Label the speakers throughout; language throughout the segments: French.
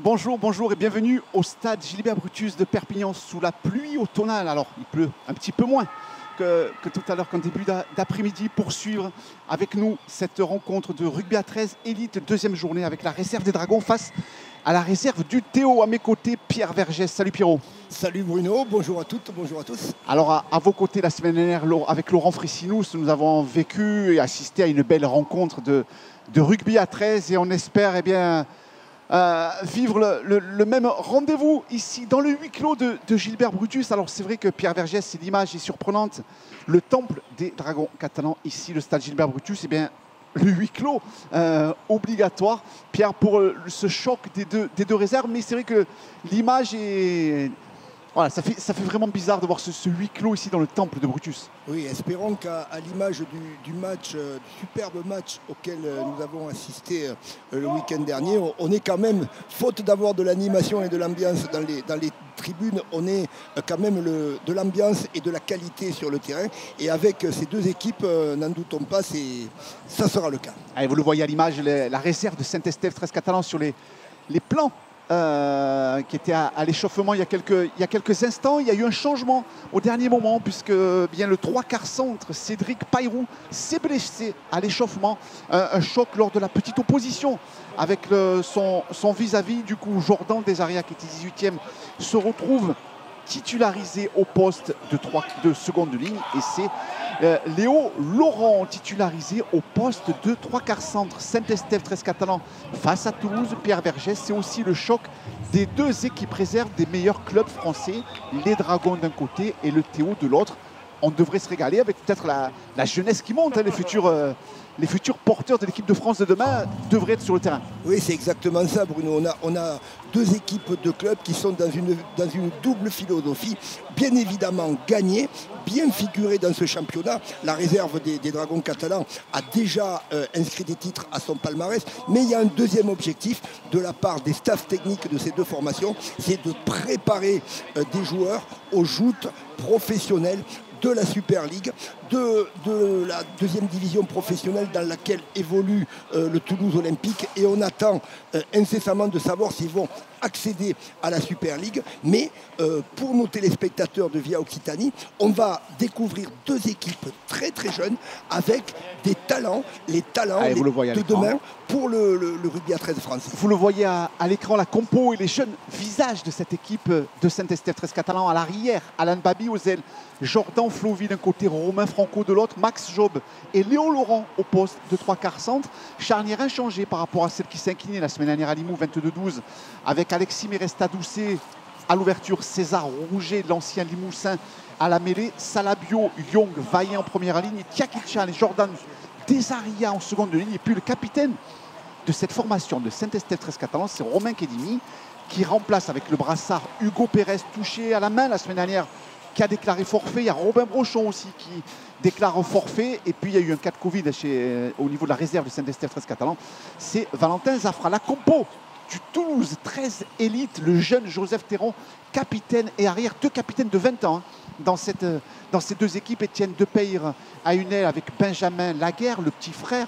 Speaker 1: Bonjour, bonjour et bienvenue au stade Gilbert Brutus de Perpignan sous la pluie automnale. Alors, il pleut un petit peu moins que tout à l'heure, qu'en début d'après-midi, pour suivre avec nous cette rencontre de rugby à 13 élite, deuxième journée avec la réserve des Dragons face à la réserve du Théo. À mes côtés, Pierre Vergès. Salut Pierrot.
Speaker 2: Salut Bruno, bonjour à toutes, bonjour à tous.
Speaker 1: Alors à vos côtés, la semaine dernière, avec Laurent Frissinous, nous avons vécu et assisté à une belle rencontre de rugby à 13 et on espère vivre le même rendez-vous ici dans le huis clos de Gilbert Brutus. Alors c'est vrai que Pierre Vergès, l'image est surprenante. Le temple des Dragons catalans, ici le stade Gilbert Brutus, le huis clos obligatoire, Pierre, pour ce choc des deux réserves. Mais c'est vrai que l'image est... Voilà, ça fait vraiment bizarre de voir ce huis clos ici dans le temple de Brutus.
Speaker 2: Oui, espérons qu'à l'image du match, du superbe match auquel nous avons assisté le week-end dernier, on est quand même, faute d'avoir de l'animation et de l'ambiance dans les tribunes, on est quand même de l'ambiance et de la qualité sur le terrain. Et avec ces deux équipes, n'en doutons pas, ça sera le cas.
Speaker 1: Allez, vous le voyez à l'image, la réserve de Saint-Estève 13 catalan sur les plans. Qui était à l'échauffement il y a quelques instants. Il y a eu un changement au dernier moment puisque bien le 3/4 centre Cédric Payrou s'est blessé à l'échauffement. Un choc lors de la petite opposition avec son vis-à-vis. Du coup, Jordan Desaria, qui était 18e, se retrouve titularisé au poste de seconde ligne et c'est Léo Laurent titularisé au poste de 3/4 centre. Saint-Estève 13 catalan face à Toulouse. Pierre Vergès, c'est aussi le choc des deux équipes réserves des meilleurs clubs français, les Dragons d'un côté et le Théo de l'autre. On devrait se régaler avec peut-être la jeunesse qui monte, hein, les futurs porteurs de l'équipe de France de demain devraient être sur le terrain.
Speaker 2: Oui, c'est exactement ça, Bruno. On a deux équipes de clubs qui sont dans une double philosophie. Bien évidemment, gagner, bien figurer dans ce championnat. La réserve des Dragons catalans a déjà inscrit des titres à son palmarès. Mais il y a un deuxième objectif de la part des staffs techniques de ces deux formations, c'est de préparer des joueurs aux joutes professionnelles de la Super League, de la deuxième division professionnelle dans laquelle évolue le Toulouse Olympique, et on attend incessamment de savoir s'ils vont accéder à la Super League. Mais pour nos téléspectateurs de Via Occitanie, on va découvrir deux équipes très très jeunes avec des talents, les talents de demain pour le rugby à 13 français.
Speaker 1: Vous le voyez à l'écran, la compo et les jeunes visages de cette équipe de Saint-Estève 13 catalan. À l'arrière, Alan Babi aux ailes, Jordan Flovy d'un côté, Romain Franco de l'autre, Max Job et Léo Laurent au poste de 3/4 centre. Charnière inchangée par rapport à celle qui s'inclinait la semaine dernière à Limoux, 22-12, avec Alexis Meresta-Doucet à l'ouverture, César Rouget, l'ancien Limousin, à la mêlée, Salabio, Young, Vaillant en première ligne, Tiakichan et Jordan Desaria en seconde ligne. Et puis le capitaine de cette formation de Saint-Estève 13 catalan, c'est Romain Kedimi, qui remplace avec le brassard Hugo Pérez, touché à la main la semaine dernière, qui a déclaré forfait. Il y a Robin Brochon aussi qui déclare forfait. Et puis il y a eu un cas de Covid au niveau de la réserve de Saint-Estève 13 catalan. C'est Valentin Zafra. La compo du Toulouse 13 élite, le jeune Joseph Théron, capitaine et arrière, deux capitaines de 20 ans dans ces deux équipes. Étienne Depeyre à une aile avec Benjamin Laguerre, le petit frère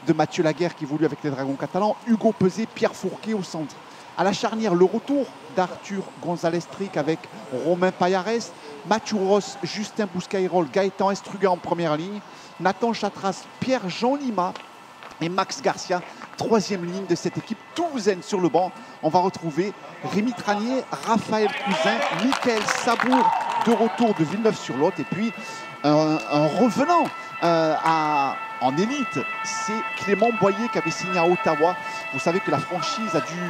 Speaker 1: de Mathieu Laguerre qui évolue avec les Dragons catalans. Hugo Pesé, Pierre Fourquet au centre. À la charnière, le retour d'Arthur Gonzalez-Tric avec Romain Payares, Mathieu Ross, Justin Bouscaïrol, Gaëtan Estruga en première ligne, Nathan Chatras, Pierre-Jean Lima et Max Garcia, troisième ligne de cette équipe toulousaine. Sur le banc, on va retrouver Rémi Tranier, Raphaël Cousin, Michael Sabour de retour de Villeneuve-sur-Lot. Et puis un revenant en élite, c'est Clément Boyer qui avait signé à Ottawa. Vous savez que la franchise a dû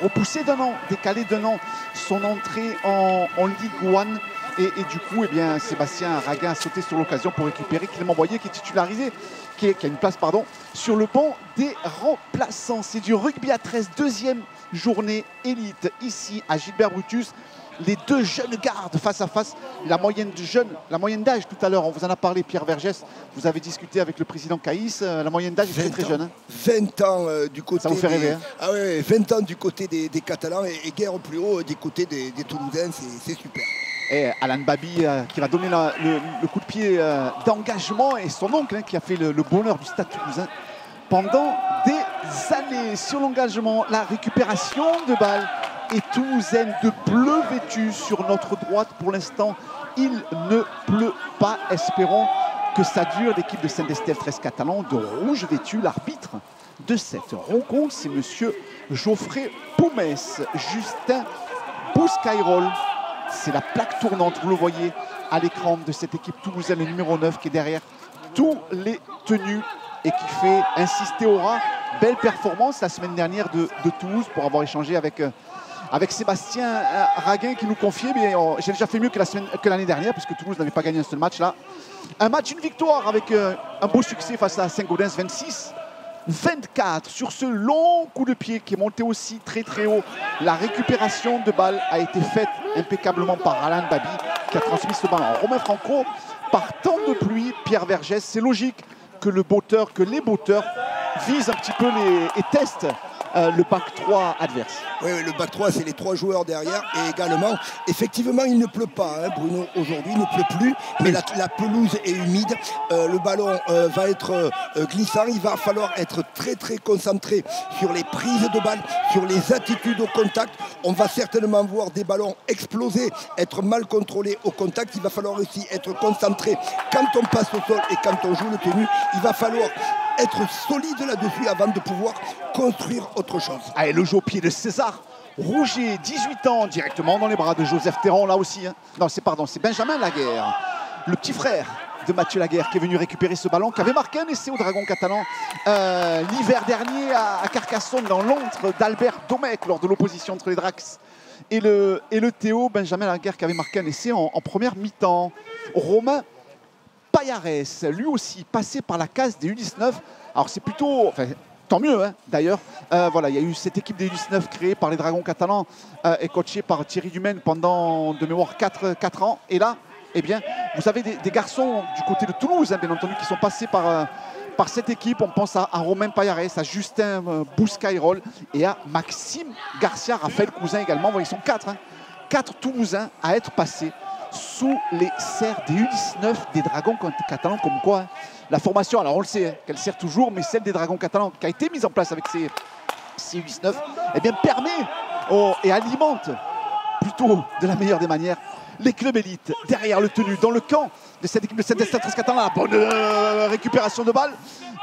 Speaker 1: repousser d'un an, décaler d'un an son entrée en Ligue 1. Et du coup, Sébastien Raguin a sauté sur l'occasion pour récupérer Clément Boyer qui est titularisé, qui a une place sur le banc des remplaçants. C'est du rugby à 13, deuxième journée élite ici à Gilbert Brutus. Les deux jeunes gardes face à face. La moyenne d'âge tout à l'heure, on vous en a parlé, Pierre Vergès. Vous avez discuté avec le président Caïs. La moyenne d'âge est très jeune. Hein.
Speaker 2: 20 ans du côté.
Speaker 1: Ça vous fait rêver, hein.
Speaker 2: Ah ouais, 20 ans du côté des Catalans et guère plus haut du côté des Toulousains. C'est super.
Speaker 1: Et Alan Babi qui va donner le coup de pied d'engagement, et son oncle qui a fait le bonheur du Stade Toulousain pendant des années sur l'engagement, la récupération de balle. Et Toulousaine de bleu vêtu sur notre droite. Pour l'instant, il ne pleut pas. Espérons que ça dure. L'équipe de Saint-Estèphe 13 Catalan de rouge vêtu. L'arbitre de cette rencontre, c'est monsieur Geoffrey Poumès. Justin Bouscaïrol. C'est la plaque tournante, vous le voyez à l'écran, de cette équipe toulousaine, le numéro 9 qui est derrière tous les tenues et qui fait insister Aura. Belle performance la semaine dernière de Toulouse pour avoir échangé avec Sébastien Raguin qui nous confiait, mais j'ai déjà fait mieux que l'année dernière puisque Toulouse n'avait pas gagné un seul match là. Un match, une victoire avec un beau succès face à Saint-Gaudens, 26-24 sur ce long coup de pied qui est monté aussi très très haut. La récupération de balle a été faite impeccablement par Alan Babi qui a transmis ce ballon à Romain Franco. Par temps de pluie, Pierre Vergès, c'est logique que les botteurs visent un petit peu et testent le bac 3 adverse.
Speaker 2: Oui, le bac 3, c'est les 3 joueurs derrière. Et également, effectivement, il ne pleut pas, hein, Bruno, aujourd'hui, il ne pleut plus. Mais la pelouse est humide. Le ballon va être glissant. Il va falloir être très, très concentré sur les prises de balles, sur les attitudes au contact. On va certainement voir des ballons exploser, être mal contrôlés au contact. Il va falloir aussi être concentré quand on passe au sol et quand on joue le tenue. Il va falloir être solide là-dessus avant de pouvoir construire autre chose.
Speaker 1: Allez, le jeu au pied de César Rouget, 18 ans, directement dans les bras de Joseph Théron, là aussi. Hein. Non, c'est Benjamin Laguerre, le petit frère de Mathieu Laguerre, qui est venu récupérer ce ballon, qui avait marqué un essai au Dragon Catalan l'hiver dernier à Carcassonne, dans l'antre d'Albert Domecq, lors de l'opposition entre les Drax et le Théo. Benjamin Laguerre qui avait marqué un essai en première mi-temps. Romain Payares, lui aussi passé par la case des U19. Alors c'est plutôt, enfin, tant mieux hein, d'ailleurs. Voilà, il y a eu cette équipe des U19 créée par les Dragons Catalans et coachée par Thierry Dumaine pendant de mémoire 4 ans. Et là, eh bien, vous avez des garçons du côté de Toulouse, hein, bien entendu, qui sont passés par cette équipe. On pense à Romain Payares, à Justin Bouscaïrol et à Maxime Garcia, Raphaël Cousin également. Vous voyez, ils sont 4, hein, 4 Toulousains à être passés sous les serres des U19 des Dragons Catalans, comme quoi hein, la formation, alors on le sait, hein, qu'elle sert toujours, mais celle des Dragons Catalans qui a été mise en place avec ces U19, eh bien permet et alimente plutôt de la meilleure des manières les clubs élites derrière le tenu, dans le camp de cette équipe de Saint-Estèphe 13 Catalan. La bonne récupération de balle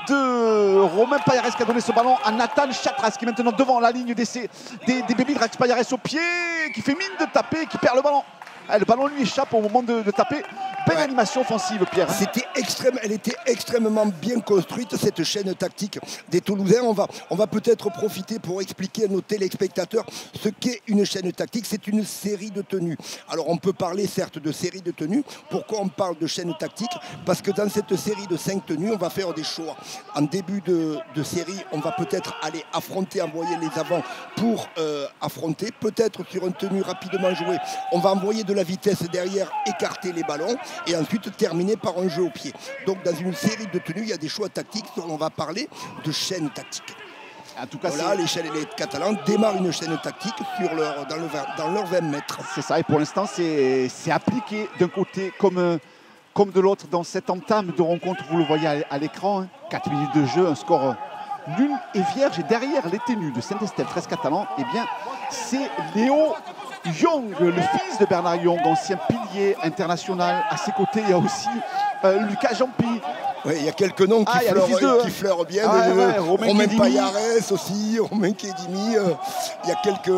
Speaker 1: de Romain Payares qui a donné ce ballon à Nathan Chatras qui est maintenant devant la ligne des bébés Drax. Payares au pied, qui fait mine de taper, qui perd le ballon. Le ballon lui échappe au moment de taper. Belle animation offensive, Pierre.
Speaker 2: Elle était extrêmement bien construite, cette chaîne tactique des Toulousains. On va peut-être profiter pour expliquer à nos téléspectateurs ce qu'est une chaîne tactique. C'est une série de tenues. Alors on peut parler certes de série de tenues. Pourquoi on parle de chaîne tactique? Parce que dans cette série de 5 tenues, on va faire des choix. En début de série, on va peut-être aller affronter, envoyer les avants pour affronter. Peut-être sur une tenue rapidement jouée, on va envoyer de la vitesse derrière, écarter les ballons et ensuite terminer par un jeu au pied. Donc dans une série de tenues, il y a des choix tactiques dont on va parler de chaîne tactique.
Speaker 1: En tout cas,
Speaker 2: voilà, les Catalans démarrent une chaîne tactique dans leurs 20 mètres.
Speaker 1: C'est ça, et pour l'instant, c'est appliqué d'un côté comme de l'autre dans cette entame de rencontre. Vous le voyez à l'écran, hein, 4 minutes de jeu, un score nul et vierge. Et derrière les ténus de Saint-Estèphe 13 Catalan, eh bien, c'est Léo Young, le fils de Bernard Young, ancien pilier international. À ses côtés, il y a aussi Lucas Jampi.
Speaker 2: Oui, il y a quelques noms qui fleurent bien. Romain Payares aussi, Romain Kedimi. Il y a quelques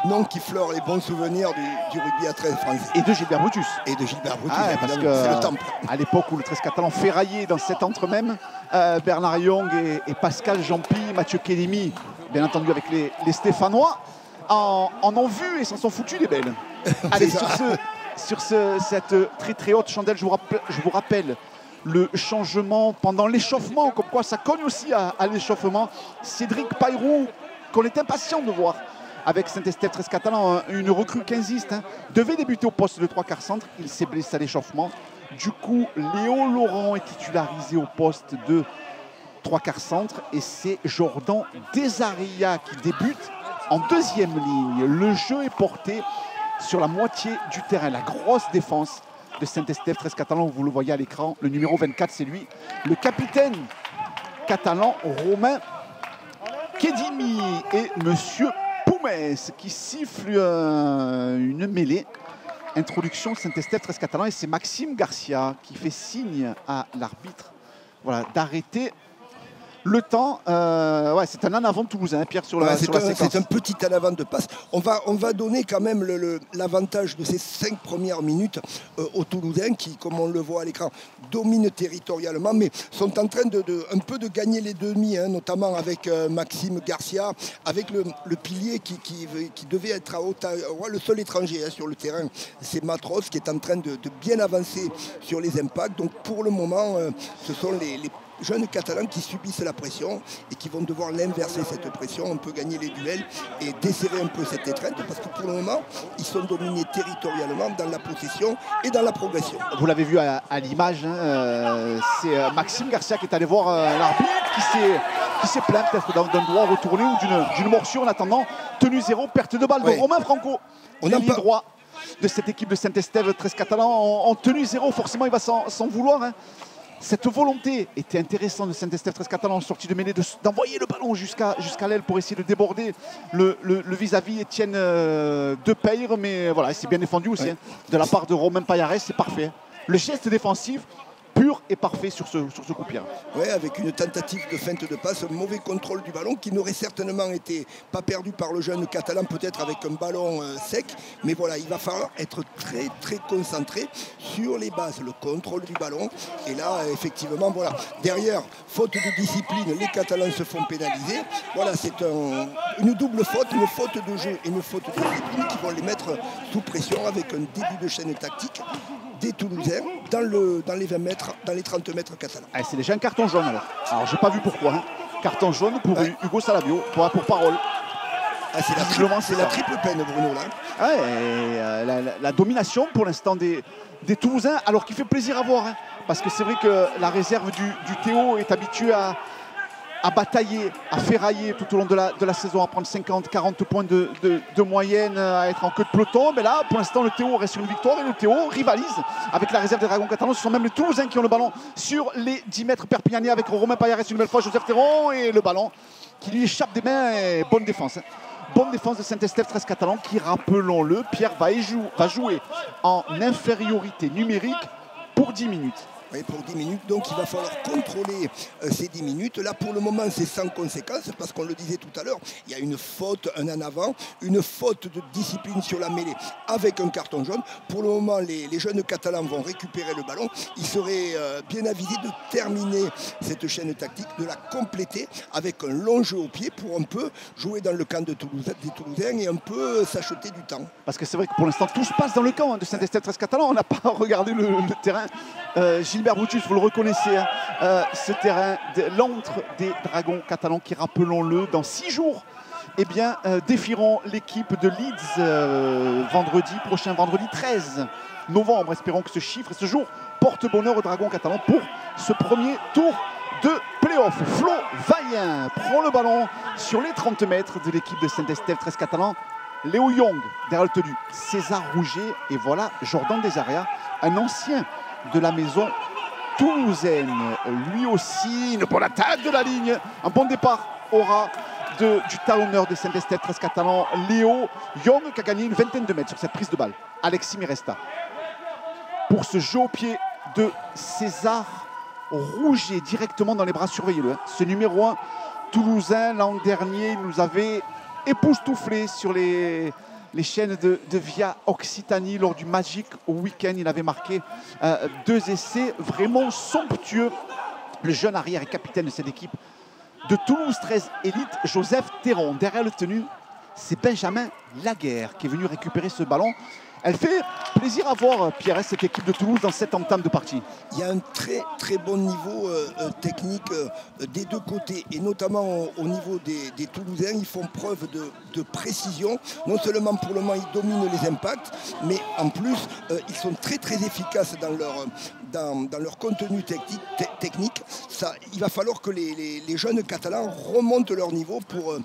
Speaker 2: noms qui fleurent les bons souvenirs du rugby à 13 français.
Speaker 1: Et de Gilbert Brutus.
Speaker 2: Et de Gilbert Brutus, parce que c'est le temple.
Speaker 1: À l'époque où le 13 Catalan ferraillait dans cet entre même, Bernard Young et Pascal Jampi, Mathieu Kedimi, bien entendu avec les Stéphanois, en ont vu et s'en sont foutus des belles. Allez, sur cette très très haute chandelle, je vous rappelle le changement pendant l'échauffement, comme quoi ça cogne aussi à l'échauffement. Cédric Payrou, qu'on est impatient de voir avec Saint-Estèphe 13 Catalan, une recrue 15iste, hein, devait débuter au poste de 3/4 centre. Il s'est blessé à l'échauffement. Du coup, Léo Laurent est titularisé au poste de 3/4 centre et c'est Jordan Desaria qui débute en deuxième ligne. Le jeu est porté sur la moitié du terrain. La grosse défense de Saint-Estèphe 13 Catalan, vous le voyez à l'écran. Le numéro 24, c'est lui, le capitaine catalan Romain Kedimi et Monsieur Poumès qui sifflent une mêlée. Introduction de Saint-Estèphe 13 catalan et c'est Maxime Garcia qui fait signe à l'arbitre, voilà, d'arrêter le temps. Ouais, c'est un en avant de Toulousain, Pierre, sur la séquence.
Speaker 2: C'est un petit en avant de passe. On va donner quand même l'avantage de ces 5 premières minutes aux Toulousains qui, comme on le voit à l'écran, dominent territorialement, mais sont en train un peu de gagner les demi, hein, notamment avec Maxime Garcia, avec le pilier qui devait être à Ottawa, le seul étranger hein, sur le terrain, c'est Matros qui est en train de bien avancer sur les impacts. Donc pour le moment, ce sont les jeunes Catalans qui subissent la pression et qui vont devoir l'inverser cette pression. On peut gagner les duels et desserrer un peu cette étreinte parce que pour le moment, ils sont dominés territorialement dans la possession et dans la progression.
Speaker 1: Vous l'avez vu à l'image, hein, c'est Maxime Garcia qui est allé voir l'arbitre qui s'est plaint peut-être d'un droit retourné ou d'une morsure en attendant. Tenue 0, perte de balle de Romain Franco. On a le droit de cette équipe de Saint-Estèphe 13 catalan en tenue 0. Forcément, il va s'en vouloir. Hein. Cette volonté était intéressante de Saint-Estèphe 13 catalan en sortie de mêlée d'envoyer le ballon jusqu'à l'aile pour essayer de déborder le vis-à-vis Étienne Depeyre, mais voilà, c'est bien défendu aussi hein, de la part de Romain Payares, c'est parfait. Hein. Le geste défensif pur et parfait sur ce coup de pied.
Speaker 2: Oui, avec une tentative de feinte de passe, un mauvais contrôle du ballon qui n'aurait certainement été pas perdu par le jeune catalan, peut-être avec un ballon sec. Mais voilà, il va falloir être très très concentré sur les bases, le contrôle du ballon. Et là, effectivement, voilà, derrière, faute de discipline, les Catalans se font pénaliser. Voilà, c'est une double faute, une faute de jeu et une faute de discipline qui vont les mettre sous pression avec un début de chaîne tactique des Toulousains dans les 20 mètres, dans les 30 mètres catalans.
Speaker 1: Ah, c'est déjà un carton jaune alors. Alors j'ai pas vu pourquoi. Hein. Carton jaune pour Hugo Salabio, pour Parole.
Speaker 2: Ah, c'est la triple peine Bruno là.
Speaker 1: Ouais, la domination pour l'instant des Toulousains, alors qu'il fait plaisir à voir. Hein, parce que c'est vrai que la réserve du Théo est habituée à batailler, à ferrailler tout au long de la saison, à prendre 50, 40 points de moyenne, à être en queue de peloton. Mais là, pour l'instant, le Théo reste sur une victoire et le Théo rivalise avec la réserve des Dragons catalans. Ce sont même les Toulousains qui ont le ballon sur les 10 mètres perpignanais avec Romain Payares une nouvelle fois, Joseph Théron et le ballon qui lui échappe des mains. Et bonne défense. Hein. Bonne défense de Saint-Estèphe 13 catalan qui, rappelons-le, Pierre va jouer en infériorité numérique pour 10 minutes.
Speaker 2: Oui, pour 10 minutes, donc il va falloir contrôler ces 10 minutes. Là, pour le moment, c'est sans conséquence, parce qu'on le disait tout à l'heure, il y a une faute, un en avant, une faute de discipline sur la mêlée avec un carton jaune. Pour le moment, les jeunes Catalans vont récupérer le ballon. Il serait bien avisé de terminer cette chaîne tactique, de la compléter avec un long jeu au pied pour un peu jouer dans le camp des Toulousains et un peu s'acheter du temps.
Speaker 1: Parce que c'est vrai que pour l'instant, tout se passe dans le camp de Saint-Estèphe 13 catalan. On n'a pas regardé le terrain. Gilbert Brutus, vous le reconnaissez, hein, ce terrain, l'antre des Dragons catalans qui, rappelons-le, dans 6 jours, eh bien, défieront l'équipe de Leeds prochain vendredi 13 novembre. Espérons que ce chiffre et ce jour porte bonheur aux Dragons catalans pour ce premier tour de play-off. Flo Vaillant prend le ballon sur les 30 mètres de l'équipe de Saint-Estèphe 13 catalan. Léo Young derrière le tenu, César Rouget et voilà Jordan Desaria, un ancien de la maison toulousaine. Lui aussi, une bonne attaque de la ligne, un bon départ aura du talonneur de Saint-Estèphe 13 catalan, Léo Young, qui a gagné une vingtaine de mètres sur cette prise de balle. Alexis Miresta pour ce jeu au pied de César Rouget directement dans les bras, surveillez-le. Ce numéro 1 toulousain, l'an dernier, il nous avait époustouflé sur les chaînes de Via Occitanie lors du Magic Weekend. Il avait marqué 2 essais vraiment somptueux. Le jeune arrière et capitaine de cette équipe de Toulouse 13 Élite, Joseph Théron. Derrière le tenu, c'est Benjamin Laguerre qui est venu récupérer ce ballon. Elle fait plaisir à voir, Pierre, cette équipe de Toulouse dans cette entame de partie.
Speaker 2: Il y a un très très bon niveau technique des deux côtés et notamment au niveau des Toulousains. Ils font preuve de précision. Non seulement pour le moment ils dominent les impacts, mais en plus ils sont très très efficaces dans leur contenu technique. Ça, il va falloir que les jeunes Catalans remontent leur niveau pour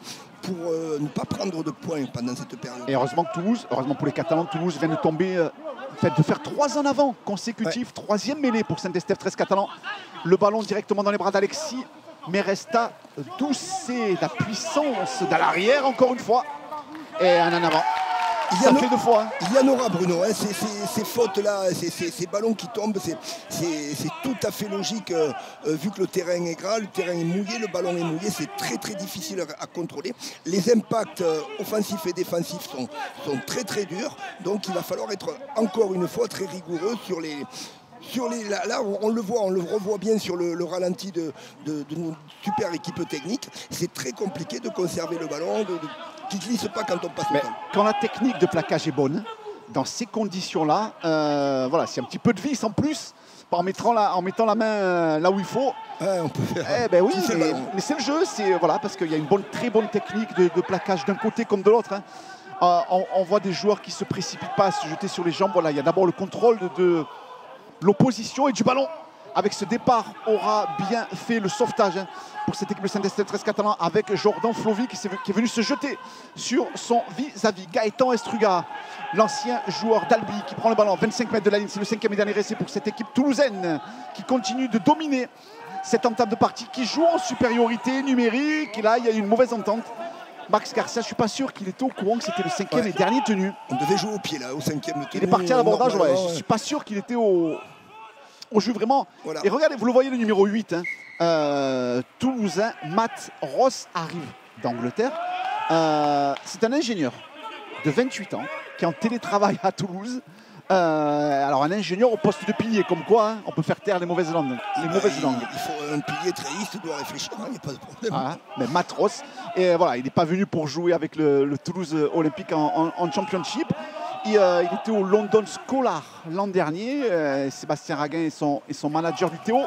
Speaker 2: ne pas prendre de points pendant cette période.
Speaker 1: Et heureusement pour les Catalans, Toulouse vient de tomber, de faire 3 en avant consécutifs, 3e mêlée pour Saint-Estèphe 13 catalan. Le ballon directement dans les bras d'Alexis Meresta Doucet, la puissance de l'arrière encore une fois. Et un en avant. Ça fait 2 fois.
Speaker 2: Il y en aura, Bruno. Hein. Ces fautes-là, ces ballons qui tombent, c'est tout à fait logique vu que le terrain est gras, le terrain est mouillé, le ballon est mouillé. C'est très très difficile à contrôler. Les impacts offensifs et défensifs sont très très durs. Donc il va falloir être encore une fois très rigoureux sur les... Là, on le revoit bien sur le ralenti de nos super équipes techniques. C'est très compliqué de conserver le ballon, qui ne glisse pas quand on passe au temps.
Speaker 1: Quand la technique de plaquage est bonne, dans ces conditions-là, voilà, c'est un petit peu de vis en plus, en mettant la main là où il faut.
Speaker 2: Ouais, on peut faire.
Speaker 1: Eh ben oui, mais c'est le jeu, voilà, parce qu'il y a une très bonne technique de plaquage d'un côté comme de l'autre. Hein. On voit des joueurs qui ne se précipitent pas à se jeter sur les jambes. Voilà, il y a d'abord le contrôle de l'opposition et du ballon. Avec ce départ, aura bien fait le sauvetage pour cette équipe de Saint-Estève 13 catalan avec Jordan Flovy qui est venu se jeter sur son vis-à-vis. Gaëtan Estruga, l'ancien joueur d'Albi qui prend le ballon 25 mètres de la ligne. C'est le 5e et dernier essai pour cette équipe toulousaine qui continue de dominer cette entame de partie, qui joue en supériorité numérique. Et là, il y a une mauvaise entente. Max Garcia, je ne suis pas sûr qu'il était au courant que c'était le 5e et dernier tenu.
Speaker 2: On devait jouer au pied là, au 5e tenu.
Speaker 1: Il est parti à l'abordage, je ne suis pas sûr qu'il était au jeu vraiment. Voilà. Et regardez, vous le voyez, le numéro 8, Toulousain, Matt Ross arrive d'Angleterre. C'est un ingénieur de 28 ans qui est en télétravail à Toulouse. Alors un ingénieur au poste de pilier, comme quoi on peut faire taire les mauvaises langues.
Speaker 2: Il faut un pilier tréiste, doit réfléchir, il n'y a pas de problème.
Speaker 1: Voilà, mais Matt Ross, et voilà, il n'est pas venu pour jouer avec le Toulouse Olympique en Championship. Il était au London Scholar l'an dernier. Sébastien Raguin et son manager du Théo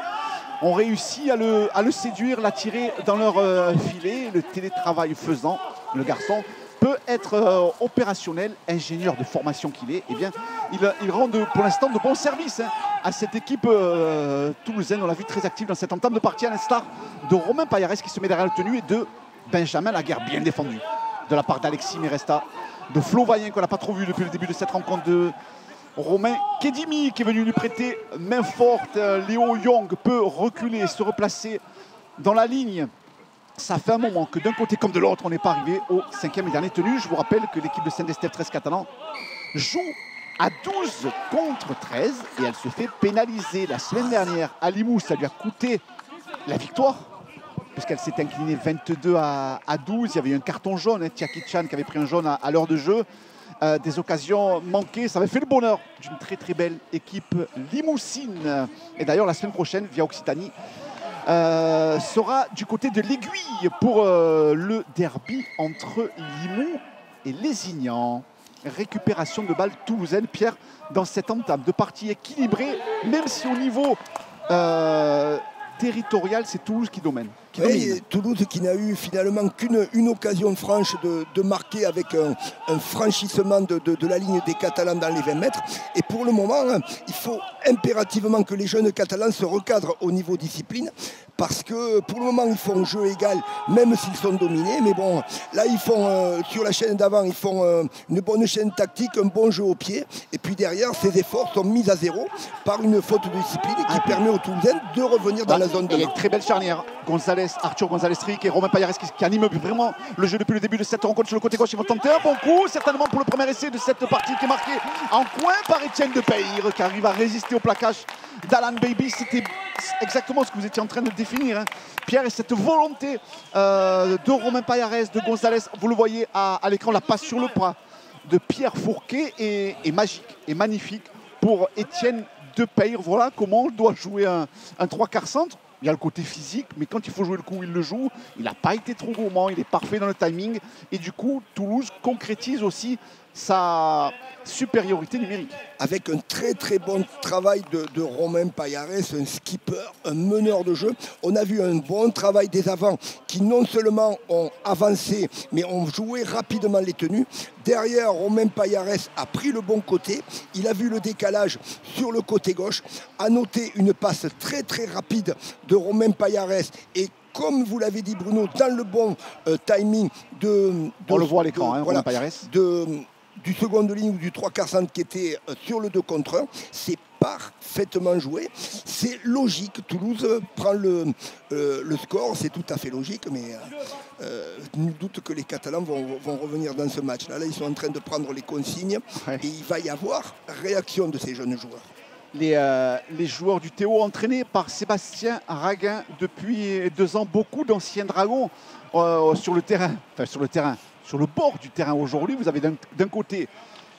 Speaker 1: ont réussi à le séduire, l'attirer dans leur filet. Le télétravail faisant, le garçon peut être opérationnel, ingénieur de formation qu'il est. Eh bien, il rend pour l'instant de bons services à cette équipe toulousaine. On l'a vu très active dans cette entame de partie, à l'instar de Romain Payares qui se met derrière le tenu et de Benjamin Laguerre, bien défendu de la part d'Alexis Meresta, de Flo Vaillant qu'on n'a pas trop vu depuis le début de cette rencontre, de Romain Kedimi qui est venu lui prêter main forte. Léo Young peut reculer, se replacer dans la ligne. Ça fait un moment que d'un côté comme de l'autre, on n'est pas arrivé au 5e et dernier tenu. Je vous rappelle que l'équipe de Saint-Estève 13 catalan joue à 12 contre 13 et elle se fait pénaliser. La semaine dernière à Limoux, ça lui a coûté la victoire, puisqu'elle s'est inclinée 22 à 12. Il y avait eu un carton jaune, Tiaki Chan qui avait pris un jaune à l'heure de jeu. Des occasions manquées, ça avait fait le bonheur d'une très très belle équipe limousine. Et d'ailleurs la semaine prochaine, via Occitanie, sera du côté de l'Aiguille pour le derby entre Limoux et Lézignan. Récupération de balles toulousaine, Pierre, dans cette entame de partie équilibrée, même si au niveau territorial, c'est Toulouse qui domine.
Speaker 2: Toulouse qui n'a eu finalement qu'une occasion franche de marquer avec un franchissement de la ligne des Catalans dans les 20 mètres. Et pour le moment, il faut impérativement que les jeunes Catalans se recadrent au niveau discipline, parce que pour le moment, ils font jeu égal, même s'ils sont dominés. Mais bon, là, ils font, sur la chaîne d'avant, ils font une bonne chaîne tactique, un bon jeu au pied. Et puis derrière, ces efforts sont mis à zéro par une faute de discipline qui permet aux Toulousains de revenir dans la zone de
Speaker 1: jeu. Très belle charnière. Arthur Gonzalez-Tric et Romain Payares qui animent vraiment le jeu depuis le début de cette rencontre sur le côté gauche. Ils vont tenter un bon coup, certainement pour le premier essai de cette partie qui est marqué en coin par Étienne Depeyre qui arrive à résister au plaquage d'Alan Baby. C'était exactement ce que vous étiez en train de définir, Pierre, et cette volonté de Romain Payares, de Gonzalez, vous le voyez à l'écran, la passe sur le bras de Pierre Fourquet est magique et magnifique pour Étienne Depeyre. Voilà comment on doit jouer un 3/4 centre. Il y a le côté physique, mais quand il faut jouer le coup, il le joue. Il n'a pas été trop gourmand, il est parfait dans le timing. Et du coup, Toulouse concrétise aussi sa supériorité numérique.
Speaker 2: Avec un très très bon travail de Romain Payares, un skipper, un meneur de jeu. On a vu un bon travail des avants qui non seulement ont avancé, mais ont joué rapidement les tenues. Derrière, Romain Payares a pris le bon côté. Il a vu le décalage sur le côté gauche, a noté une passe très très rapide de Romain Payares et comme vous l'avez dit Bruno, dans le bon timing
Speaker 1: on le voit à l'écran, Romain
Speaker 2: voilà,
Speaker 1: Payares.
Speaker 2: Du second de ligne ou du 3/4 centre qui était sur le 2 contre 1. C'est parfaitement joué. C'est logique. Toulouse prend le score, c'est tout à fait logique, mais nul doute que les Catalans vont revenir dans ce match. Là, ils sont en train de prendre les consignes et il va y avoir réaction de ces jeunes joueurs.
Speaker 1: Les joueurs du Théo entraînés par Sébastien Raguin depuis 2 ans, beaucoup d'anciens dragons sur le bord du terrain aujourd'hui. Vous avez d'un côté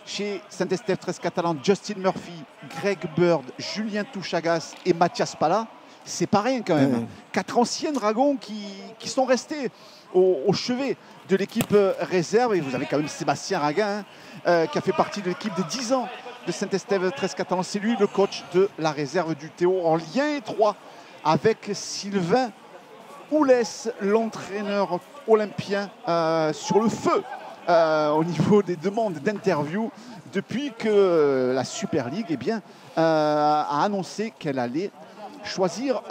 Speaker 1: chez Saint-Estèphe 13 Catalan, Justin Murphy, Greg Bird, Julien Touchagas et Mathias Pala. C'est pas rien quand même. 4 anciens dragons qui sont restés au chevet de l'équipe réserve. Et vous avez quand même Sébastien Raguin qui a fait partie de l'équipe de 10 ans de Saint-Estèphe 13 Catalan. C'est lui le coach de la réserve du Théo, en lien étroit avec Sylvain Oulès, l'entraîneur olympien, sur le feu au niveau des demandes d'interview depuis que la Super League a annoncé qu'elle allait choisir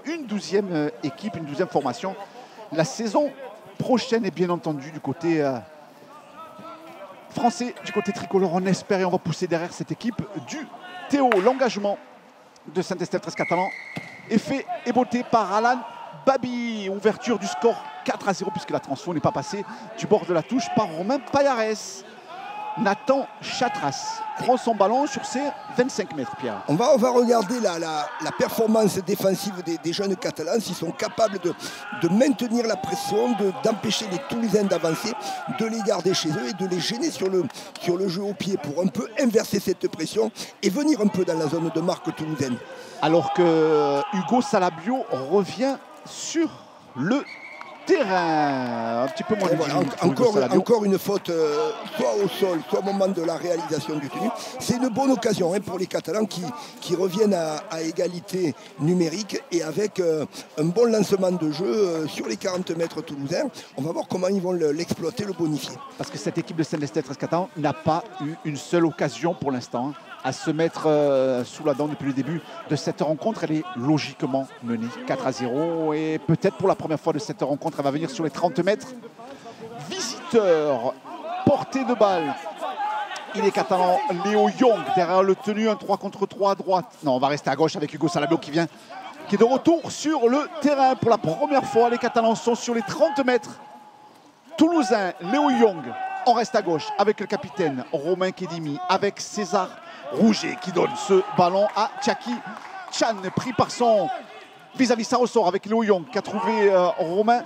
Speaker 1: une douzième équipe, une 12e formation la saison prochaine. Et bien entendu du côté français, du côté tricolore, on espère et on va pousser derrière cette équipe du Théo. L'engagement de Saint-Estèphe 13 Catalan est fait et beauté par Alan Babi. Ouverture du score 4-0 puisque la transfo n'est pas passée du bord de la touche par Romain Payares. Nathan Chatras prend son ballon sur ses 25 mètres, Pierre.
Speaker 2: On va regarder la performance défensive des jeunes Catalans, s'ils sont capables de maintenir la pression, d'empêcher les Toulousains d'avancer, de les garder chez eux et de les gêner sur le jeu au pied pour un peu inverser cette pression et venir un peu dans la zone de marque toulousaine. Alors
Speaker 1: que Hugo Salabio revient sur le terrain. Un petit peu moins
Speaker 2: de encore une faute, soit au sol, soit au moment de la réalisation du tenu. C'est une bonne occasion pour les Catalans qui reviennent à égalité numérique et avec un bon lancement de jeu sur les 40 mètres toulousains. On va voir comment ils vont l'exploiter, le bonifier.
Speaker 1: Parce que cette équipe de Saint-Estèphe 13 Catalan n'a pas eu une seule occasion pour l'instant à se mettre sous la dent depuis le début de cette rencontre. Elle est logiquement menée 4-0 et peut-être pour la première fois de cette rencontre, elle va venir sur les 30 mètres. Visiteur, portée de balle. Il est catalan, Léo Young derrière le tenu, un 3 contre 3 à droite. Non, on va rester à gauche avec Hugo Salabio qui est de retour sur le terrain pour la première fois. Les Catalans sont sur les 30 mètres. Toulousain, Léo Young. On reste à gauche avec le capitaine Romain Kedimi, avec César Rouget qui donne ce ballon à Tchaki Chan, pris par son vis-à-vis, ça ressort avec Léo Young qui a trouvé Romain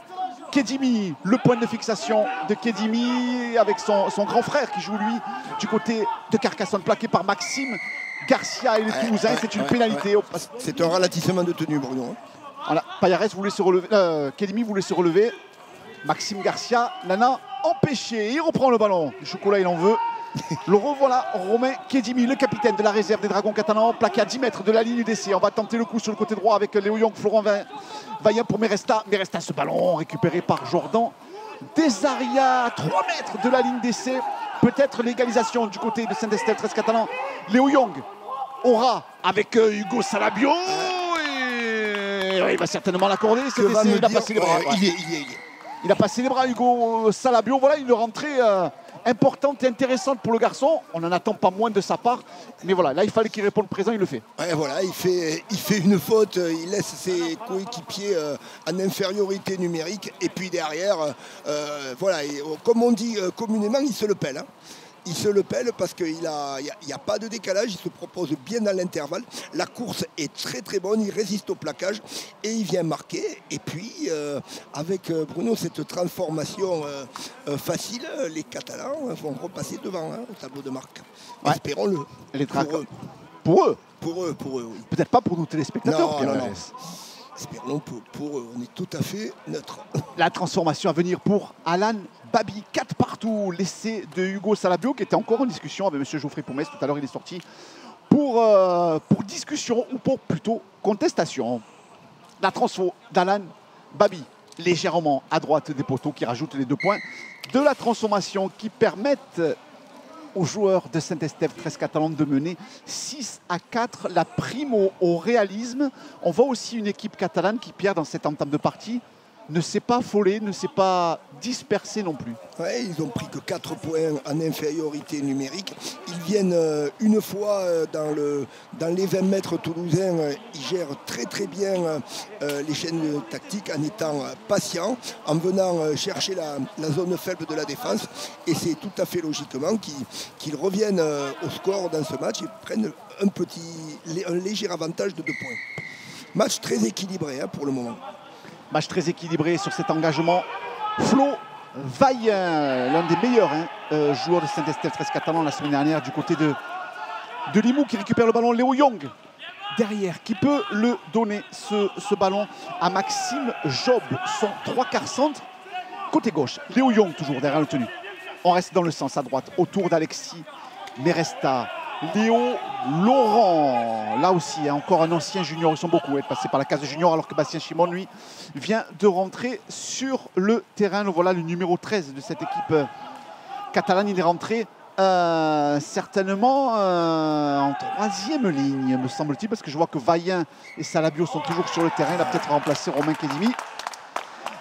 Speaker 1: Kedimi. Le point de fixation de Kedimi avec son grand frère qui joue lui du côté de Carcassonne, plaqué par Maxime Garcia et les Toulousains. C'est une pénalité.
Speaker 2: C'est un ralentissement de tenue, Bruno.
Speaker 1: Voilà, Payares voulait se relever, Kedimi voulait se relever. Maxime Garcia l'en a empêché. Il reprend le ballon. Du chocolat, il en veut. Le revoilà, Romain Kedimi, le capitaine de la réserve des Dragons catalans, plaqué à 10 mètres de la ligne d'essai. On va tenter le coup sur le côté droit avec Léo Young, Florent Vaillant pour Meresta. Meresta, ce ballon récupéré par Jordan Desaria, 3 mètres de la ligne d'essai. Peut-être l'égalisation du côté de Saint-Estèphe 13 Catalan. Léo Young aura avec Hugo Salabio. Et il va certainement l'accorder. Il a passé les bras. Il a passé les bras, Hugo Salabio. Voilà une rentrée importante et intéressante pour le garçon. On n'en attend pas moins de sa part. Mais voilà, là, il fallait qu'il réponde présent, il le fait.
Speaker 2: Ouais, voilà, il fait une faute, il laisse ses coéquipiers en infériorité numérique. Et puis derrière, voilà, comme on dit communément, il se le pèle. Il se le pèle parce qu'il n'y a pas de décalage, il se propose bien dans l'intervalle. La course est très très bonne, il résiste au plaquage et il vient marquer. Et puis, avec Bruno, cette transformation facile, les Catalans vont repasser devant au tableau de marque. Ouais. Espérons-le.
Speaker 1: Pour eux,
Speaker 2: oui.
Speaker 1: Peut-être pas pour nos téléspectateurs.
Speaker 2: Non. Espérons pour eux, on est tout à fait neutre.
Speaker 1: La transformation à venir pour Alan Babi, 4 partout, l'essai de Hugo Salabio qui était encore en discussion avec M. Geoffrey Poumès. Tout à l'heure, il est sorti pour discussion ou pour plutôt contestation. La transfo d'Alan Babi, légèrement à droite des poteaux qui rajoute les 2 points de la transformation qui permettent aux joueurs de Saint-Estèphe 13 Catalan de mener 6-4, la prime au réalisme. On voit aussi une équipe catalane qui, Pierre, dans cette entame de partie, ne s'est pas affolé, ne s'est pas dispersé non plus.
Speaker 2: Ouais, ils n'ont pris que 4 points en infériorité numérique. Ils viennent une fois dans les 20 mètres toulousains. Ils gèrent très très bien les chaînes tactiques en étant patients, en venant chercher la zone faible de la défense. Et c'est tout à fait logiquement qu'ils reviennent au score dans ce match et prennent un léger avantage de 2 points. Match très équilibré pour le moment.
Speaker 1: Match très équilibré sur cet engagement. Flo Vaillant, l'un des meilleurs joueurs de Saint-Estèphe 13 catalan la semaine dernière du côté de Limoux qui récupère le ballon. Léo Young derrière qui peut le donner ce ballon à Maxime Job, son 3/4 centre côté gauche. Léo Young toujours derrière le tenu. On reste dans le sens à droite autour d'Alexis Meresta. Léo Laurent, là aussi, encore un ancien junior, ils sont beaucoup passés par la case de junior, alors que Bastien Chimon, lui, vient de rentrer sur le terrain. Voilà le numéro 13 de cette équipe catalane, il est rentré certainement en 3e ligne, me semble-t-il, parce que je vois que Vaillant et Salabio sont toujours sur le terrain. Il a peut-être remplacé Romain Kedimi,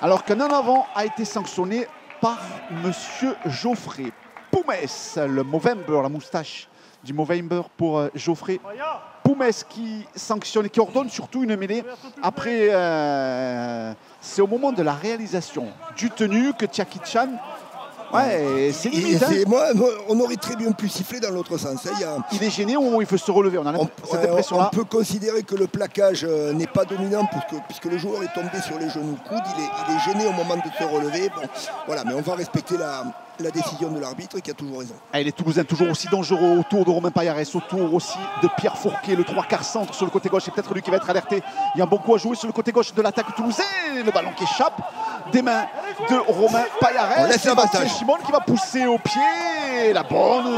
Speaker 1: alors qu'un en avant a été sanctionné par Monsieur Geoffrey Poumès, le Movember, la moustache du Movember pour Geoffrey Poumès qui sanctionne et qui ordonne surtout une mêlée. Après, c'est au moment de la réalisation du tenu que Tchaki-Chan, ouais, c'est limite.
Speaker 2: On aurait très bien pu siffler dans l'autre sens.
Speaker 1: Il est gêné au moment où il faut se relever. On a cette impression-là.
Speaker 2: On peut considérer que le plaquage n'est pas dominant puisque le joueur est tombé sur les genoux coudes. Il est gêné au moment de se relever. Bon, voilà, mais on va respecter la décision de l'arbitre qui a toujours raison.
Speaker 1: Et les Toulousains toujours aussi dangereux autour de Romain Payares, autour aussi de Pierre Fourquet, le 3/4 centre sur le côté gauche. C'est peut-être lui qui va être alerté. Il y a beaucoup à jouer sur le côté gauche de l'attaque toulousaine. Le ballon qui échappe des mains de Romain Payares. Sébastien Chimon qui va pousser au pied. La bonne